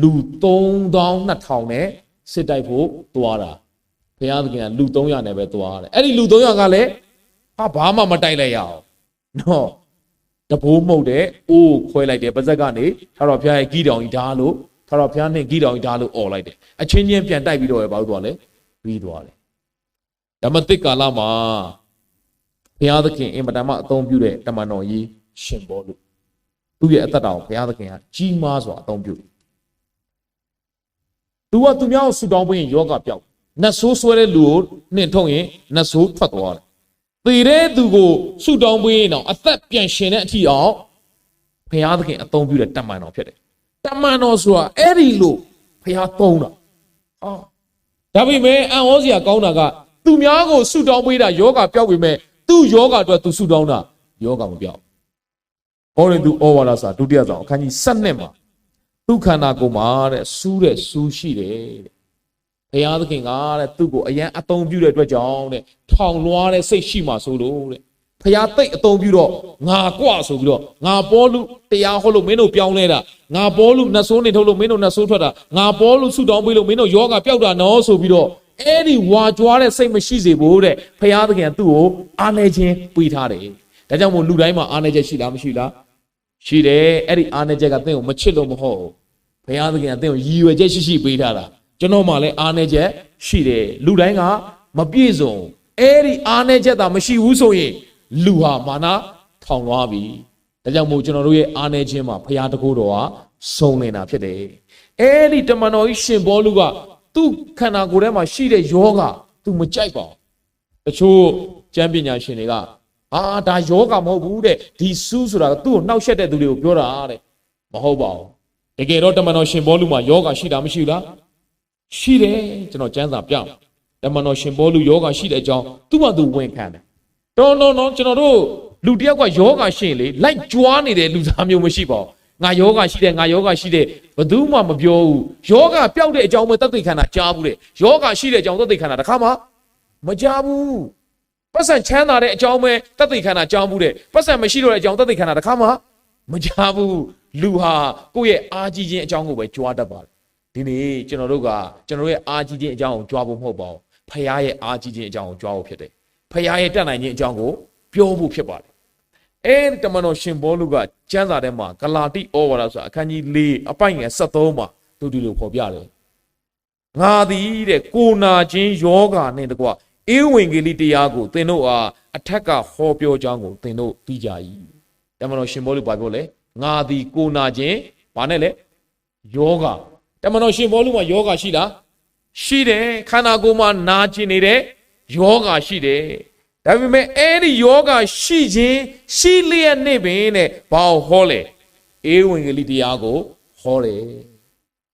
လူ3200နဲ့စစ်တိုက်ဖို့သွားတာဘုရားသခင်ကလူ300နဲ့ပဲသွားတယ်အဲ့ဒီလူ300ကလည်းဘာမှမတိုက်လိုက်ရအောင်နော်တဘိုးမှုတ်တယ်အိုးခွဲလိုက်တယ်ပါဇက်ကနေထာတော်ဘုရားရဲ့ဂီတောင်ကြီးဓာတ်လို့ထာတော်ဘုရားနဲ့ဂီတောင်ကြီးဓာတ်လို့អော်လိုက်တယ်အချင်းချင်းပြန်တိုက်ပြီးတော့ဘာလို့သွားလဲပြီးသွားတယ်ဓမ္မသစ်ကာလမှာဘုရားသခင်အင်မတန်မှအသုံးပြုတဲ့တမန်တော်ကြီးရှင်ဘောလုသူ့ရဲ့အသက်တာကိုဘုရားသခင်ကကြီးမားစွာအသုံးပြုတယ်သူကသူများကိုဆူတောင်းပေးရင်ယောဂပျောက်နတ်ဆိုးဆွဲတဲ့လူကိုနှင်ထုတ်ရင်နတ်ဆိုးထွက်သွားတယ်သေတဲ့သူကိုဆူတောင်းပေးရင်တော့အသက်ပြန်ရှင်တဲ့အထိအောင်ဘုရားသခင်အသုံးပြုတဲ့တမန်တော်ဖြစ်တယ်တမန်တော်ဆိုတာအဲ့ဒီလိုဘုရားသုံးတာဒါပေမဲ့အံ့ဩစရာကောင်းတာကသူများကိုဆူတောင်းပေးတာယောဂပျောက်ပေမဲ့သူ့ယောဂအတွက်သူဆူတောင်းတာယောဂမပျောက်ဟောရင်သူဩဝါဒစာဒုတိယဆောင်အခန်းကြီး7မှာသူခန္ဓာကိုယ်မှာတဲ့စူးတဲ့စူးရှိတယ်တဲ့ဘုရားသခင်ကတဲ့သူ့ကိုအရန်အသုံးပြုတဲ့အတွက်ကြောင့်တဲ့ထောင်လွှားတဲ့စိတ်ရှိမှဆိုလို့တဲ့ဘုရားသိအသုံးပြုတော့ငါကွဆိုပြီးတော့ငါပေါလုတရားဟောလို့မင်းတို့ပြောင်းလဲတာငါပေါလုနတ်ဆိုးနေထုတ်လို့မင်းတို့နတ်ဆိုးထွက်တာငါပေါလုဆုတောင်းပေးလို့မင်းတို့ယောဂပျောက်တာနော်ဆိုပြီးတော့အဲ့ဒီဝါကြွားတဲ့စိတ်မရှိစေဖို့တဲ့ဘုရားသခင်ကသူ့ကိုအားနေခြင်းပေးထားတယ်ဒါကြောင့်မို့လူတိုင်းမှာအားနေချက်ရှိလားမရှိလား ရှိတယ်အဲ့ဒီအားနေချက်ကသင်ကိုမချစ်လို့မဟုတ်ဘုရားသခင်ကသင်ကိုရည်ရွယ်ချက်ရှိပေးထားတာကျွန်တော်မှလည်းအားနေချက်ရှိတယ်လူတိုင်းကမပြည့်စုံအဲ့ဒီအားနေချက်သာမရှိဘူးဆိုရင်လူဟာမာနထောင်သွားပြီဒါကြောင့်မို့ကျွန်တော်တို့ရဲ့အားနေခြင်းမှာဘုရားတကူတော်ဟာစုံနေတာဖြစ်တယ်အဲ့ဒီတမန်တော်ကြီးရှင်ဘောလူကသူ့ခန္ဓာကိုယ်ထဲမှာရှိတဲ့ယောဂသူမကြိုက်ပါဘူးတချို့ကျမ်းပညာရှင်တွေကဒါယောဂမဟုတ်ဘူးတဲ့ဒီစူးဆိုတာကသူ့ကိုနှောက်ယှက်တဲ့သူတွေကိုပြောတာတဲ့မဟုတ်ပါဘူးတကယ်တော့တမန်တော်ရှင်ဘောလူမှာယောဂရှိတာမရှိဘူးလားရှိတယ်ကျွန်တော်ကျမ်းစာပြတမန်တော်ရှင်ဘောလူယောဂရှိတဲ့အကြောင်းသူ့ဘာသူဝန်ခံတယ်တော်ကျွန်တော်တို့လူတယောက်ကယောဂရှိရင်လေလိုက်ကြွားနေတဲ့လူသားမျိုးမရှိပါဘူးငါယောဂရှိတယ်ငါယောဂရှိတယ်ဘယ်သူမှမပြောဘူးယောဂပျောက်တဲ့အကြောင်းပဲသက်သေခံတာကြားဘူးတဲ့ယောဂရှိတဲ့အကြောင်းသက်သေခံတာတခါမှမကြားဘူးပတ်စံချမ်းသာတဲ့အကြောင်းပဲသက်သေခံတာကြားဘူးတဲ့ပတ်စံမရှိတော့တဲ့အကြောင်းသက်သေခံတာတခါမှမကြားဘူးလူဟာကိုယ့်ရဲ့အားကြီးခြင်းအကြောင်းကိုပဲကြွားတတ်ပါတယ်ဒီနေ့ကျွန်တော်တို့ရဲ့အားကြီးခြင်းအကြောင်းကိုကြွားဖို့မဟုတ်ပါဘူးဖခင်ရဲ့အားကြီးခြင်းအကြောင်းကိုကြွားဖို့ဖြစ်တယ်ဖခင်ရဲ့တတ်နိုင်ခြင်းအကြောင်းကိုပြောဖို့ဖြစ်ပါတယ်အဲ့တမန်တော်ရှင်ဘောလူကကျမ်းစာထဲမှာဂလာတိဩဝါဒဆိုတာအခန်းကြီး4အပိုင်ငယ်73မှာသူဒီလိုဖော်ပြတယ်ငါသည်တဲ့ကိုနာခြင်းယောဂနဲ့တကွဧဝံဂေလိတရားကိုသင်တို့အားအထက်ကဟောပြောကြောင်းကိုသင်တို့သိကြ၏တမန်တော်ရှင်ဘောလူဘာပြောလဲငါသည်ကိုနာခြင်းဘာနဲ့လဲယောဂတမန်တော်ရှင်ဘောလူမှာယောဂရှိလားရှိတယ်ခန္ဓာကိုယ်မှာနာကျင်နေတဲ့ယောဂရှိတယ်ဒါပေမဲ့အဲ့ဒီယောဂရှိခြင်းရှိလျက်နေပင်တဲ့ဘာဟောလဲဧဝံဂေလိတရားကိုဟောတယ်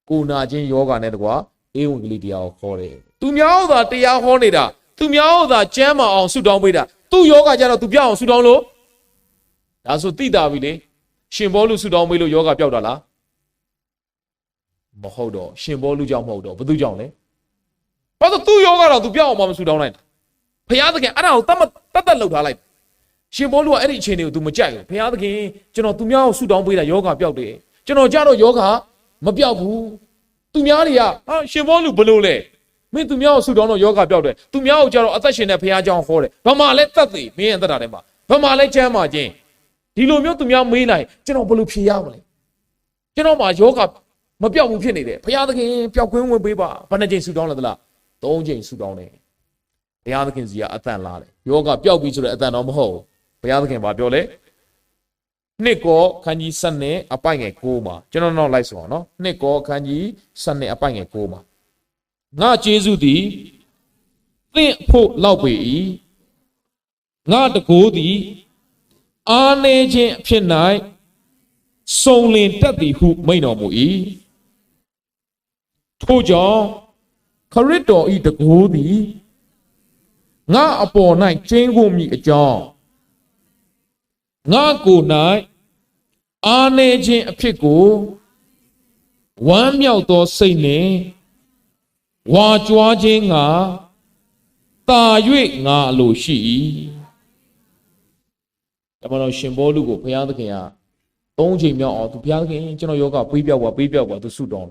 ကိုနာခြင်းယောဂနဲ့တကွာဧဝံဂေလိတရားကိုဟောတယ်သူများသာတရားဟောနေတာသူများသာကျမ်းမအောင်ဆုတောင်းပေးတာသူယောဂကြတော့သူပြောင်းအောင်ဆုတောင်းလို့ဒါဆိုသိတာပြီလေရှင်ဘောလူဆုတောင်းပေးလို့ယောဂပျောက်တာလားမဟုတ်တော့ရှင်ဘောလူကြောင့်မဟုတ်တော့ဘယ်သူကြောင့်လဲဘာလို့သူယောဂတော့သူပြောင်းအောင်မဆုတောင်းလိုက်ဘုရားသခင်အဲ့ဒါကိုတတ်လောက်ထားလိုက်ရှင်ဘောလူကအဲ့ဒီအခြေအနေကို तू မကြိုက်ဘူးဘုရားသခင်ကျွန်တော်သူများကိုဆုတောင်းပေးတာယောဂပျောက်တယ်ကျွန်တော်ကြတော့ယောဂမပျောက်ဘူးသူများတွေကရှင်ဘောလူဘလို့လဲမင်းသူများကိုဆုတောင်းတော့ယောဂပျောက်တယ်သူများကိုကြတော့အသက်ရှင်တဲ့ဘုရားကြောင့်ဟောတယ်ဘာမှလည်းတတ်သေးမင်းရဲ့အသက်တာထဲမှာဘာမှလည်းချမ်းသာခြင်းဒီလိုမျိုးသူများမေးလိုက်ကျွန်တော်ဘလို့ဖြေရမလဲကျွန်တော်မှာယောဂမပျောက်ဘူးဖြစ်နေတယ်ဘုရားသခင်ပျောက်ခွင့်ဝင်ပေးပါဘယ်နှကြိမ်ဆုတောင်းလဲသလား3ကြိမ်ဆုတောင်းတယ်ဘုရားသခင်စီကအတန်လာတယ်ယောဂပျောက်ပြီဆိုတဲ့အတန်တော့မဟုတ်ဘူးဘုရားသခင်ဘာပြောလဲနှစ်ကောခန်းကြီး7နဲ့အပိုင်ငယ်9မှာကျွန်တော်နောက်လိုက်ဆိုအောင်နော်နှစ်ကောခန်းကြီး7နဲ့အပိုင်ငယ်9မှာငါကျေးဇူးသည်သင်ဖို့လောက်ပေ၏ငါတကိုးသည်အာနေခြင်းအဖြစ်၌စုံလင်တတ်သည်ဟုမိန့်တော်မူ၏ထို့ကြောင့်ခရစ်တော်၏တကိုးသည်ငါအပေါ်၌ကျင်းကုန်မည်အကြောင်းငါကိုယ်၌အာနေခြင်းအဖြစ်ကိုဝမ်းမြောက်သောစိတ်နှင့်ဝါကြွားခြင်းငါတာ၍ငါအလိုရှိ၏တမန်တော်ရှင်ဘောလူကိုဘုရားသခင်က3ချိန်မြောက်အောင်သူဘုရားသခင်ကျွန်တော်ယောဂပေးပြောက်ပါသူဆုတောင်း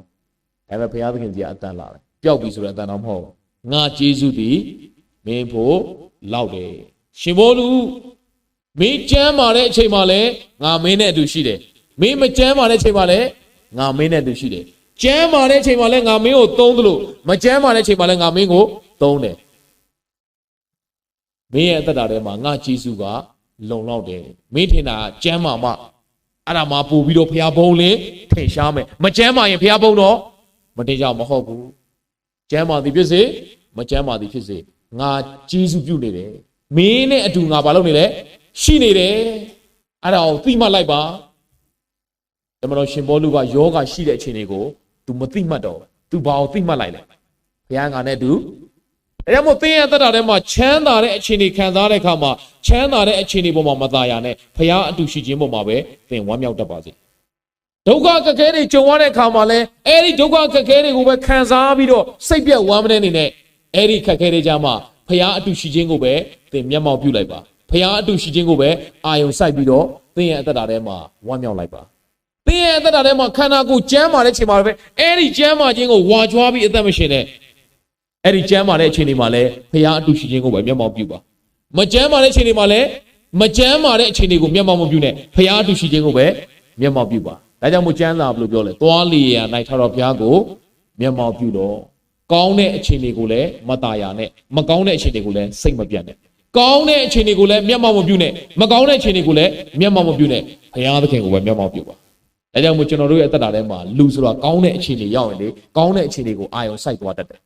တယ်ဒါပေမဲ့ဘုရားသခင်ကြီးကအတန်လာတယ်ပျောက်ပြီဆိုတဲ့အတန်တော့မဟုတ်ငါကျေးဇူးသည်မင်းဖို့လောက်တယ်ရှင်ဘောလူမင်းကျမ်းမာတဲ့အချိန်မှာလည်းငါမင်းနဲ့အတူရှိတယ်မင်းမကျမ်းမာတဲ့အချိန်မှာလည်းငါမင်းနဲ့အတူရှိတယ်ကျမ်းမာတဲ့အချိန်မှာလည်းငါမင်းကိုသုံးသလိုမကျမ်းမာတဲ့အချိန်မှာလည်းငါမင်းကိုသုံးတယ်မင်းရဲ့အသက်တာထဲမှာငါကျေးဇူးကလုံလောက်တယ်မင်းထင်တာကျမ်းမာမှအဲ့ဒါမှပို့ပြီးတော့ဖျားဘုံလေးထင်ရှားမယ်မကျမ်းမာရင်ဖျားဘုံတော့မတင်ကြမဟုတ်ဘူးကျမ်းမာသည်ဖြစ်စေမကျမ်းမာသည်ဖြစ်စေငါကျေးဇူးပြုနေတယ်မင်းနဲ့အတူငါဘာလုပ်နေလဲရှိနေတယ်အဲ့ဒါကိုသိမှတ်လိုက်ပါတမန်တော်ရှင်ဘောလူကယောဂရှိတဲ့အခြေအနေကို तू မသိမှတ်တော့ तू ဘာကိုသိမှတ်လိုက်လဲဘုရားငါနဲ့ तू အဲ့ဒါမို့သင်ရဲ့သက်တာထဲမှာချမ်းသာတဲ့အခြေအနေခံစားတဲ့အခါမှာချမ်းသာတဲ့အခြေအနေပေါ်မှာမသာရနဲ့ဘုရားအတူရှိခြင်းပေါ်မှာပဲသင်ဝမ်းမြောက်တတ်ပါစေဒုက္ခအခက်အခဲတွေကြုံရတဲ့အခါမှာလဲအဲ့ဒီဒုက္ခအခက်အခဲတွေကိုပဲခံစားပြီးတော့စိတ်ပြတ်ဝမ်းမနေနဲ့အဲ့ဒီခက်ခဲတွေကြမှာဖခင်အတူရှိခြင်းကိုပဲသင်မျက်မှောက်ပြုလိုက်ပါဖခင်အတူရှိခြင်းကိုပဲအာယုံစိုက်ပြီးတော့သင်ရဲ့အသက်တာထဲမှာဝမ်းမြောက်လိုက်ပါသင်ရဲ့အသက်တာထဲမှာခန္ဓာကိုယ်ကျမ်းမာတဲ့ချိန်မှာပဲအဲ့ဒီကျမ်းမာခြင်းကိုဝါကြွားပြီးအသက်မရှင်နဲ့အဲ့ဒီကျမ်းမာတဲ့အချိန်တွေမှာလည်းဖခင်အတူရှိခြင်းကိုပဲမျက်မှောက်ပြုပါမကျမ်းမာတဲ့အချိန်တွေမှာလည်းမကျမ်းမာတဲ့အချိန်တွေကိုမျက်မှောက်မပြုနဲ့ဖခင်အတူရှိခြင်းကိုပဲ မျက်မှောက်ပြုပါဒါကြောင့်မို့ကျမ်းစာဘယ်လိုပြောလဲသွားလီယာ၌ထာဝရဘုရားကိုမျက်မှောက်ပြုတော့ကောင်းတဲ့အခြေအနေကိုလည်းမตายရနဲ့မကောင်းတဲ့အခြေအနေကိုလည်းစိတ်မပြတ်နဲ့ကောင်းတဲ့အခြေအနေကိုလည်းမျက်မှောက်မပြုနဲ့မကောင်းတဲ့အခြေအနေကိုလည်းမျက်မှောက်မပြုနဲ့ဘုရားသခင်ကိုပဲမျက်မှောက်ပြုပါဒါကြောင့်မို့ကျွန်တော်တို့ရဲ့အသက်တာထဲမှာလူဆိုတာကောင်းတဲ့အခြေအနေရောက်ရင်လေကောင်းတဲ့အခြေအနေကိုအာရုံစိုက်သွားတတ်တယ်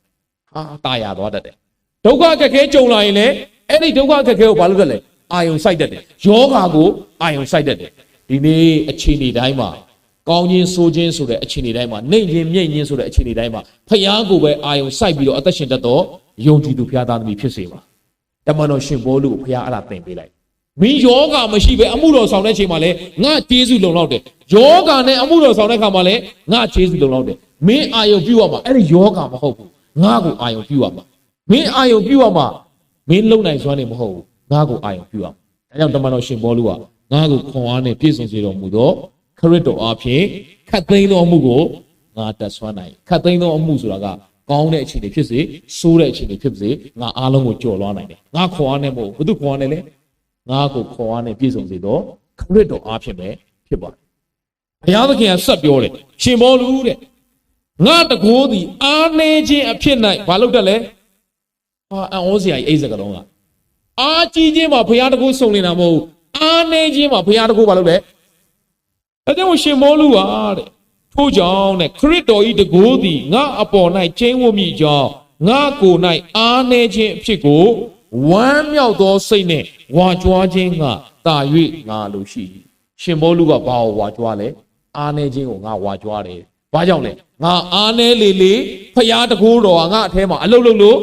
ဟာตายရသွားတတ်တယ်ဒုက္ခအခက်ခဲကြုံလာရင်လည်းအဲ့ဒီဒုက္ခအခက်ခဲကိုဘာလို့လဲလဲအာယုံစိုက်တတ်တယ်ယောဂါကိုအာယုံစိုက်တတ်တယ်ဒီနေ့အခြေအနေတိုင်းမှာကောင်းခြင်းဆိုးခြင်းဆိုတဲ့အခြေအနေတိုင်းမှာနှိမ့်ခြင်းမြိတ်ခြင်းဆိုတဲ့အခြေအနေတိုင်းမှာဖျားကိုပဲအာယုံစိုက်ပြီးတော့အသက်ရှင်တတ်တော့ယုံကြည်သူဖျားသားသမီးဖြစ်စေပါတမန်တော်ရှင်ဘောလူကိုဖျားအဲ့ဒါသင်ပေးလိုက်မင်းယောဂါမရှိပဲအမှုတော်ဆောင်တဲ့ချိန်မှာလဲငါကျေးဇူးလုံလောက်တယ်ယောဂါနဲ့အမှုတော်ဆောင်တဲ့ခါမှာလဲငါကျေးဇူးလုံလောက်တယ်မင်းအာယုံပြုတ်ရမှာအဲ့ဒီယောဂါမဟုတ်ဘူးငါကိုအာယုံပြုတ်ရမှာမင်းအာယုံပြုတ်ရမှာမင်းလုံနိုင်စွမ်းနေမဟုတ်ဘူးငါကိုအာယုံပြုတ်ရမှာဒါကြောင့်တမန်တော်ရှင်ဘောလူကငါကိုခွန်အားနဲ့ပြည့်စုံစေတော်မူသောခရစ်တော်အားဖြင့်ခတ်သိမ်းသောအမှုကိုငါတတ်ဆွမ်းနိုင်ခတ်သိမ်းသောအမှုဆိုတာကကောင်းတဲ့အခြေအနေဖြစ်စေဆိုးတဲ့အခြေအနေဖြစ်စေငါအားလုံးကိုကြော်လွှားနိုင်တယ်ငါခွန်အားနဲ့မဟုတ်ဘူးဘု து ခွန်အားနဲ့လေငါကိုခွန်အားနဲ့ပြည့်စုံစေသောခရစ်တော်အားဖြင့်ပဲဖြစ်ပါတယ်ဘုရားသခင်ကဆက်ပြောတယ်ရှင်ဘောလူတဲ့ငါတကိုးသည်အားနေခြင်းအဖြစ်၌ဘာလို့တက်လဲဟာအံ့ဩစရာကြီးအိစကလုံးကအားကြီးခြင်းမှာဘုရားတကိုးစုံနေတာမဟုတ်ဘူးအားနေခြင်းမှာဘုရားတကိုးဘာလို့လဲအဲ့ဒါကိုရှင်မောလူပါတဲ့ထို့ကြောင့်တဲ့ခရစ်တော်ဤတကိုးသည်ငါအပေါ်၌ကျင်းဝတ်မိကြောင်းငါကိုယ်၌အားနေခြင်းအဖြစ်ကိုဝမ်းမြောက်သောစိတ်နဲ့ဝါကြွားခြင်းကတာ၍ငါလိုရှိရှင်မောလူကဘာကိုဝါကြွားလဲအားနေခြင်းကိုငါဝါကြွားတယ်ဘာကြောင့်လဲငါအားနေလေလေဖျားတကိုးတော်ကငါအထဲမှာအလုတ်လုတ်လို့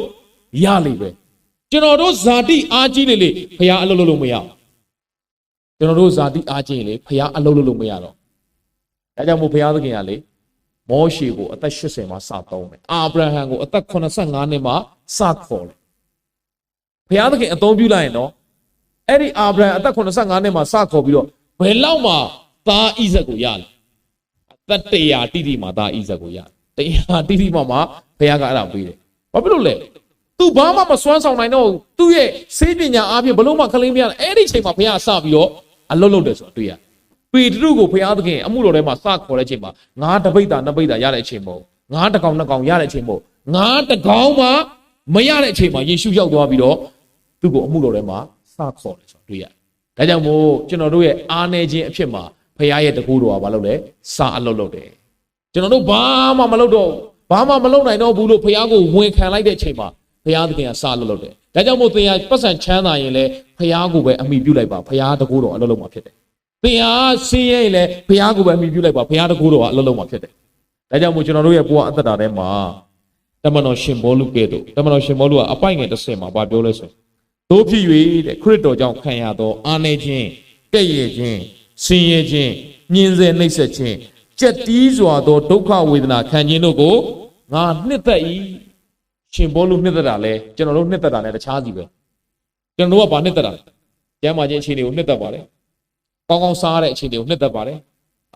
ရလိမ့်ပဲကျွန်တော်တို့ဇာတိအားကြီးလေလေဖျားအလုတ်လုတ်လို့မရကျွန်တော်တို့ဇာတိအားကြီးလေဖျားအလုတ်လုတ်လို့မရတော့ဒါကြောင့်မို့ဘုရားသခင်ကလေမောရှေကိုအသက်80မှာစသုံးတယ်အာဗြဟံကိုအသက်85နှစ်မှာစခေါ်တယ်ဘုရားသခင်အသုံးပြုလိုက်ရင်တော့အဲ့ဒီအာဗြဟံအသက်85နှစ်မှာစခေါ်ပြီးတော့ဘယ်လောက်မှသားဣဇက်ကိုရလဲအသက်100တိတိမှာသားဣဇက်ကိုရ100တိတိမှာဘုရားကအဲ့ဒါပေးတယ်ဘာဖြစ်လို့လဲသူဘာမှမစွမ်းဆောင်နိုင်တော့သူ့ရဲ့စေပညာအားဖြင့်ဘလို့မှခလိမ့်မရအဲ့ဒီချိန်မှာဘုရားစပြီးတော့အလုတ်လုတ်တယ်ဆိုတော့တွေ့ရပေတရုကိုဘုရားသခင်အမှုတော်ထဲမှာစခေါ်တဲ့အချိန်မှာငါးတပိတ်တာနှစ်ပိတ်တာရတဲ့အချိန်မဟုတ်ငါးတစ်ကောင်နှစ်ကောင်ရတဲ့အချိန်မဟုတ်ငါးတစ်ကောင်မှမရတဲ့အချိန်မှာယေရှုရောက်သွားပြီးတော့သူ့ကိုအမှုတော်ထဲမှာစခေါ်တယ်ဆိုတော့တွေ့ရဒါကြောင့်မို့ကျွန်တော်တို့ရဲ့အားနေခြင်းအဖြစ်မှာဘုရားရဲ့တကူတော်ကဘာလုပ်လဲစအလုတ်လုတ်တယ်ကျွန်တော်တို့ဘာမှမလုပ်တော့ဘာမှမလုပ်နိုင်တော့ဘူးလို့ဘုရားကိုဝန်ခံလိုက်တဲ့အချိန်မှာဘုရားသခင်ကစအလုတ်လုတ်တယ်ဒါကြောင့်မို့သင်ရပတ်စံချမ်းသာရင်လည်းဘုရားကိုပဲအမိပြုလိုက်ပါဘုရားတကူတော်အလုတ်လုတ်မှာဖြစ်တယ်သင်အားဆင်းရဲရင်လည်းဘုရားကိုပဲအမိပြုလိုက်ပါဘုရားတကူတော်ကအလုံးလုံးမှာဖြစ်တယ်။ဒါကြောင့်မို့ကျွန်တော်တို့ရဲ့ဘဝအသက်တာထဲမှာတမန်တော်ရှင်ဘောလူကဲ့သို့တမန်တော်ရှင်ဘောလူကအပိုက်ငယ်30မှာပြောလဲဆိုတို့ဖြစ်၍တဲ့ခရစ်တော်ကြောင့်ခံရသောအာနေခြင်းကဲ့ရဲ့ခြင်းဆင်းရဲခြင်းညှင်းဆဲနှိပ်စက်ခြင်းကြက်တီးစွာသောဒုက္ခဝေဒနာခံခြင်းတို့ကိုငါနှစ်သက်၏ရှင်ဘောလူနှစ်သက်တာလဲကျွန်တော်တို့နှစ်သက်တာနဲ့တခြားစီပဲကျွန်တော်တို့ကဘာနှစ်သက်တာလဲကျမ်းမာခြင်းအခြေအနေကိုနှစ်သက်ပါလေကောင်းကောင်းစားတဲ့အခြေအနေကိုနှစ်သက်ပါတယ်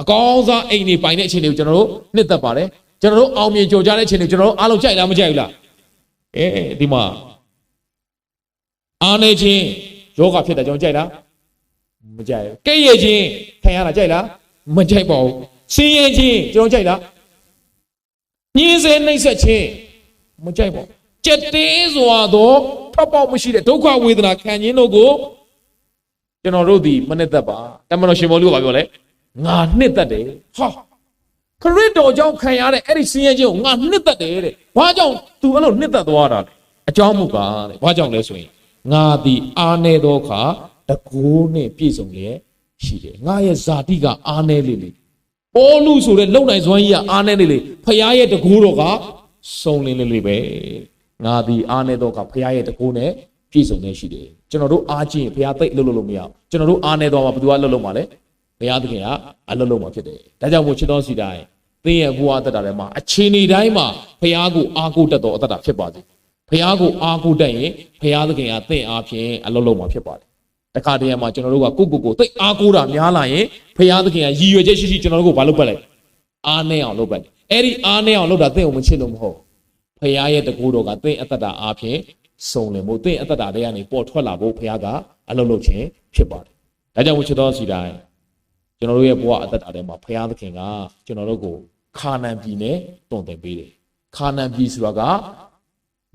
အကောင်းစားအိမ်တွေပိုင်တဲ့အခြေအနေကိုကျွန်တော်တို့နှစ်သက်ပါတယ်ကျွန်တော်တို့အောင်မြင်ကြော်ကြတဲ့အခြေအနေကိုကျွန်တော်တို့အားလုံးကြိုက်လားမကြိုက်ဘူးလားဒီမှာအားနေခြင်းယောဂဖြစ်တဲ့ကြောင့်ကြိုက်လားမကြိုက်ဘူးကဲ့ရဲ့ခြင်းခံရတာကြိုက်လားမကြိုက်ပါဘူးဆင်းရဲခြင်းကျွန်တော်ကြိုက်လားညှင်းဆဲနှိပ်စက်ခြင်းမကြိုက်ပါဘူးကြက်တေးစွာသောထောက်ပေါက်မရှိတဲ့ဒုက္ခဝေဒနာခံခြင်းတို့ကိုကျွန်တော်တို့ဒီမနှစ်သက်ပါတမန်တော်ရှင်ဘောလူကပြောလဲငါနှစ်သက်တယ်ဟာခရစ်တော်ကြောင့်ခံရတဲ့အဲ့ဒီဆင်းရဲခြင်းကိုငါနှစ်သက်တယ်တဲ့ဘာကြောင့် तू အဲ့လိုနှစ်သက်သွားတာလဲအကြောင်းမူကားတဲ့ဘာကြောင့်လဲဆိုရင်ငါဒီအားနေသောအခါတကိုးနဲ့ပြည့်စုံလျက်ရှိတယ်ငါရဲ့ဇာတိကအားနေလေလေပေါလုဆိုတဲ့လုံနိုင်စွမ်းကြီးကအားနေလေလေဖခင်ရဲ့တကိုးတော်ကစုံလင်းလေလေပဲငါဒီအားနေသောအခါဖခင်ရဲ့တကိုးနဲ့ပြည့်စုံနေရှိတယ်ကျွန်တော်တို့အားချင်းဘုရားသိအလုပ်လုပ်လို့မရဘူးကျွန်တော်တို့အားနေသွားမှာဘယ်သူကအလုပ်လုပ်မှာလဲဘုရားသခင်ကအလုပ်လုပ်မှာဖြစ်တယ်ဒါကြောင့်မို့ချစ်တော်စီတိုင်းသင်ရဲ့ဘဝအသက်တာထဲမှာအခြေအနေတိုင်းမှာဘုရားကိုအားကိုးတတ်တော်အသက်တာဖြစ်ပါစေဘုရားကိုအားကိုးတတ်ရင်ဘုရားသခင်ကသင်အားဖြင့်အလုပ်လုပ်မှာဖြစ်ပါတယ်တခါတည်းမှာကျွန်တော်တို့ကကိုသိအားကိုးတာများလာရင်ဘုရားသခင်ကရည်ရွယ်ချက်ရှိရှိကျွန်တော်တို့ကိုဘာလုပ်ပတ်လိုက်အားနေအောင်လုပ်ပတ်တယ်အဲ့ဒီအားနေအောင်လုပ်တာသင်ကိုမချစ်လို့မဟုတ်ဘုရားရဲ့တကူတော်ကသင်အသက်တာအားဖြင့်စုံလင်ဖို့သင်အသက်တာတွေကနေပေါ်ထွက်လာဖို့ဘုရားကအလုပ်လုပ်ခြင်းဖြစ်ပါတယ်ဒါကြောင့်ဝချစ်တော်စီတိုင်း ကျွန်တော်တို့ရဲ့ဘဝအသက်တာထဲမှာဘုရားသခင်ကကျွန်တော်တို့ကိုခါနန်ပြည်နဲ့တွင်တင်ပေးတယ်ခါနန်ပြည်ဆိုတာက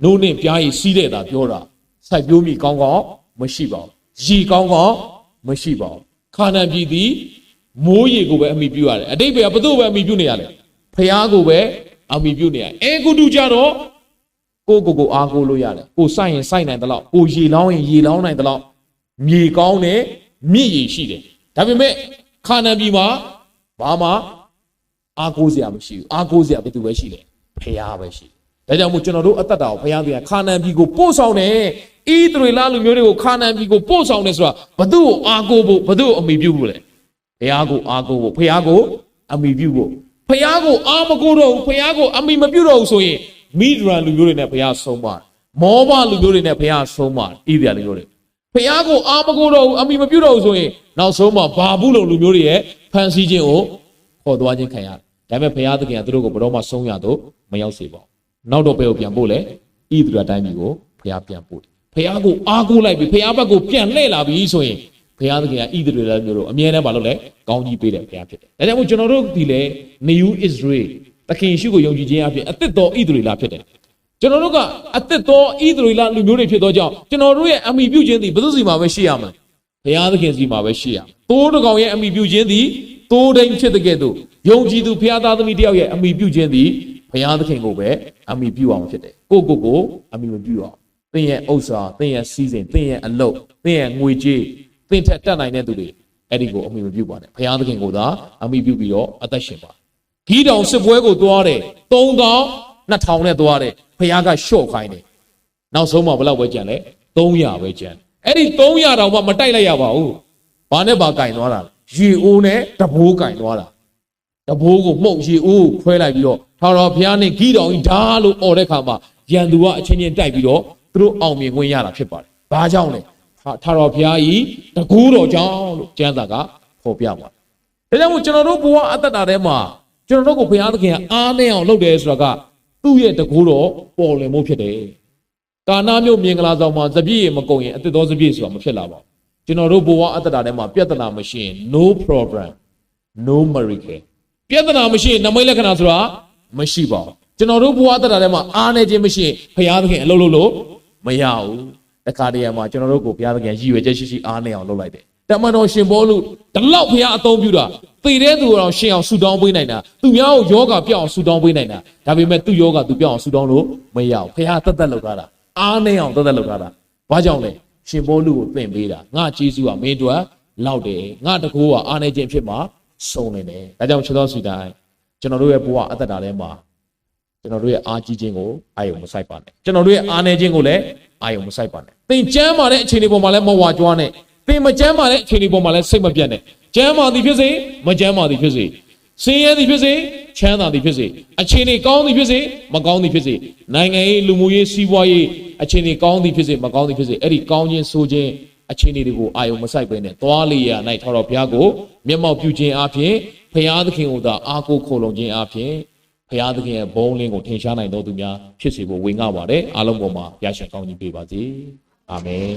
နိုးနဲ့ပြားရည်စီးတဲ့တာပြောတာစိုက်ပျိုးမိကောင်းကောင်းမရှိပါဘူးရေကောင်းကောင်းမရှိပါဘူးခါနန်ပြည်သည်မိုးရေကိုပဲအမိပြုရတယ်အတိတ်ပဲဘသူ့ပဲအမိပြုနေရလဲဘုရားကိုပဲအမိပြုနေရကုတုကြတော့ကိုအားကိုလို့ရတယ်ကိုစိုက်ရင်စိုက်နိုင်တယ်လို့ကိုရေလောင်းရင်ရေလောင်းနိုင်တယ်လို့မြေကောင်းတယ်မြစ်ရေရှိတယ်ဒါပေမဲ့ခါနန်ပြည်မှာဘာမှအားကိုးစရာမရှိဘူးအားကိုးစရာဘယ်သူပဲရှိလဲဘုရားပဲရှိတယ်ဒါကြောင့်မို့ကျွန်တော်တို့အသက်တာကိုဘုရားသခင်ခါနန်ပြည်ကိုပို့ဆောင်တယ်ဣသရေလလူမျိုးတွေကိုခါနန်ပြည်ကိုပို့ဆောင်တယ်ဆိုတာဘသူ့ကိုအားကိုးဖို့ဘသူ့ကိုအမိပြုဖို့လဲဘုရားကိုအားကိုးဖို့ဘုရားကိုအမိပြုဖို့ဘုရားကိုအားမကိုးတော့ဘူးဘုရားကိုအမိမပြုတော့ဘူးဆိုရင်မိဒရန်လူမျိုးတွေနဲ့ဘုရားဆုံးပါမောဘလူမျိုးတွေနဲ့ဘုရားဆုံးပါဣသရေလလူမျိုးတွေဘုရားကိုအားမကိုးတော့ဘူးအမိမပြုတော့ဘူးဆိုရင်နောက်ဆုံးမှာဘာဘူးလုံလူမျိုးတွေရဲ့ဖန်ဆီးခြင်းကိုခေါ်သွားခြင်းခံရတယ်ဒါပေမဲ့ဘုရားသခင်ကသူတို့ကိုဘယ်တော့မှဆုံးရတော့မရောက်စေပါဘူးနောက်တော့ဘယ်ကိုပြန်ပို့လဲဣသရေလတိုင်းပြည်ကိုဘုရားပြန်ပို့တယ်ဘုရားကိုအားကိုးလိုက်ပြီဘုရားဘက်ကိုပြန်လှည့်လာပြီဆိုရင်ဘုရားသခင်ကဣသရေလမျိုးတို့အမြဲတမ်းမလုပ်လဲကောင်းကြီးပေးတယ်ဘုရားဖြစ်တယ်ဒါကြောင့်မို့ကျွန်တော်တို့ဒီလေ New Israel သခင်ယေရှုကိုယုံကြည်ခြင်းအပြင်အသစ်တော်ဣသရေလဖြစ်တယ်ကျွန်တော်တို့ကအသစ်တော်ဣသရေလလူမျိုးတွေဖြစ်သောကြောင့်ကျွန်တော်တို့ရဲ့အမိပြုခြင်းသည်ဘယ်သူစီမှာပဲရှိရမှာဘုရားသခင်စီမှာပဲရှိရသိုးတစ်ကောင်ရဲ့အမိပြုခြင်းသည်သိုးတိုင်းဖြစ်တဲ့ကဲ့သို့ယုံကြည်သူဘုရားသားသမီးတယောက်ရဲ့အမိပြုခြင်းသည်ဘုရားသခင်ကိုပဲအမိပြုအောင်ဖြစ်တယ်ကိုအမိမပြုအောင်သင်ရဲ့ဥစ္စာသင်ရဲ့စီးစိမ်သင်ရဲ့အလုပ်သင်ရဲ့ငွေကြေးသင်ထက်တက်နိုင်တဲ့သူတွေအဲ့ဒီကိုအမိမပြုပါနဲ့ဘုရားသခင်ကိုသာအမိပြုပြီးတော့အသက်ရှင်ပါဂီးတောင်စစ်ပွဲကိုသွားတယ်3,200နဲ့သွားတယ်ဘုရားကရှော့ခိုင်းတယ်နောက်ဆုံးမှဘယ်လောက်ပဲကြံလဲ300ပဲကြံအဲ့ဒီ300တောင်မှမတိုက်လိုက်ရပါဘူးဘာနဲ့ဘာကင်သွားတာလဲရေအိုးနဲ့တဘိုးကင်သွားတာတဘိုးကိုမှုတ်ရေအိုးခွဲလိုက်ပြီးတော့ထာဝရဘုရားနဲ့ဂီးတောင်ကြီးဓာလို့អော်တဲ့ခါမှာရန်သူကအချင်းချင်းတိုက်ပြီးတော့သူတို့အောင်မြင်ခွင့်ရတာဖြစ်ပါတယ်ဘာကြောင့်လဲထာဝရဘုရားကြီးတကူတော်ကြောင့်လို့ကျမ်းစာကဖော်ပြပါတယ်ဒါကြောင့်မို့ကျွန်တော်တို့ဘဝအသက်တာထဲမှာကျွန်တော်တို့ကိုဘုရားသခင်ကအားနဲ့အောင်လုပ်တယ်ဆိုတာကသူ့ရဲ့တကူတော်ပေါ်လွင်မှုဖြစ်တယ်ကာနာမြို့မြင်္ဂလာဆောင်မှာစပြည့်ရမကုန်ရင်အသက်တော်စပြည့်ဆိုတာမဖြစ်လာပါဘူးကျွန်တော်တို့ဘဝအသက်တာထဲမှာပြဿနာမရှိရင် no problem no miracle ပြဿနာမရှိရင်နမိတ်လက္ခဏာဆိုတာမရှိပါဘူးကျွန်တော်တို့ဘဝအသက်တာထဲမှာအားနေခြင်းမရှိရင်ဘုရားသခင်အလုပ်လုပ်လို့မရဘူးတခါတည်းမှာကျွန်တော်တို့ကိုဘုရားသခင်ရည်ရွယ်ချက်ရှိအားနေအောင်လုပ်လိုက်တယ်တမန်တော်ရှင်ဘောလူဒီလောက်ဘုရားအသုံးပြုတာသေတဲ့သူတော်ရှင်အောင်ဆူတောင်းပေးနိုင်တာသူများကိုယောဂပြောင်းအောင်ဆူတောင်းပေးနိုင်တာဒါပေမဲ့သူ့ယောဂသူပြောင်းအောင်ဆူတောင်းလို့မရဘူးဘုရားတသက်လုပ်ထားတာအားနေအောင်တသက်လုပ်ထားတာဘာကြောင့်လဲရှင်ဘောလူကိုသင်ပေးတာငါကျေးဇူးကမင်းတို့လောက်တယ်ငါတကူကအားနေခြင်းဖြစ်မှာဆုံးနေတယ်ဒါကြောင့်ချစ်တော်စီတိုင်းကျွန်တော်တို့ရဲ့ဘဝအသက်တာထဲမှာကျွန်တော်တို့ရဲ့အားကြီးခြင်းကိုအာယုံမဆိုင်ပါနဲ့ကျွန်တော်တို့ရဲ့အားနေခြင်းကိုလည်းအာယုံမဆိုင်ပါနဲ့သင်ကျမ်းမာတဲ့အခြေအနေပေါ်မှာလည်းမဝါကြွားနဲ့သင်မကျမ်းမာတဲ့အခြေအနေပေါ်မှာလည်းစိတ်မပြတ်နဲ့ကျမ်းမာသည်ဖြစ်စေမကျမ်းမာသည်ဖြစ်စေဆင်းရဲသည်ဖြစ်စေချမ်းသာသည်ဖြစ်စေအခြေအနေကောင်းသည်ဖြစ်စေမကောင်းသည်ဖြစ်စေနိုင်ငံရေးလူမှုရေးစီးပွားရေးအခြေအနေကောင်းသည်ဖြစ်စေမကောင်းသည်ဖြစ်စေအဲ့ဒီကောင်းခြင်းဆိုးခြင်းအခြေအနေတွေကိုအာယုံမဆိုင်ပဲနဲ့သွားလေရ၌ထောက်တော်ဘုရားကိုမျက်မှောက်ပြုခြင်းအပြင်ဘုရားသခင်ကိုသာအားကိုးခိုလုံခြင်းအပြင်ဘုရားသခင်ရဲ့ဘုန်းလင်းကိုထင်ရှားနိုင်တော်သူများဖြစ်စေဖို့ဝင်ငှပါတယ်အားလုံးပေါ်မှာရရှိကောင်းကြီးပေးပါစေအာမင်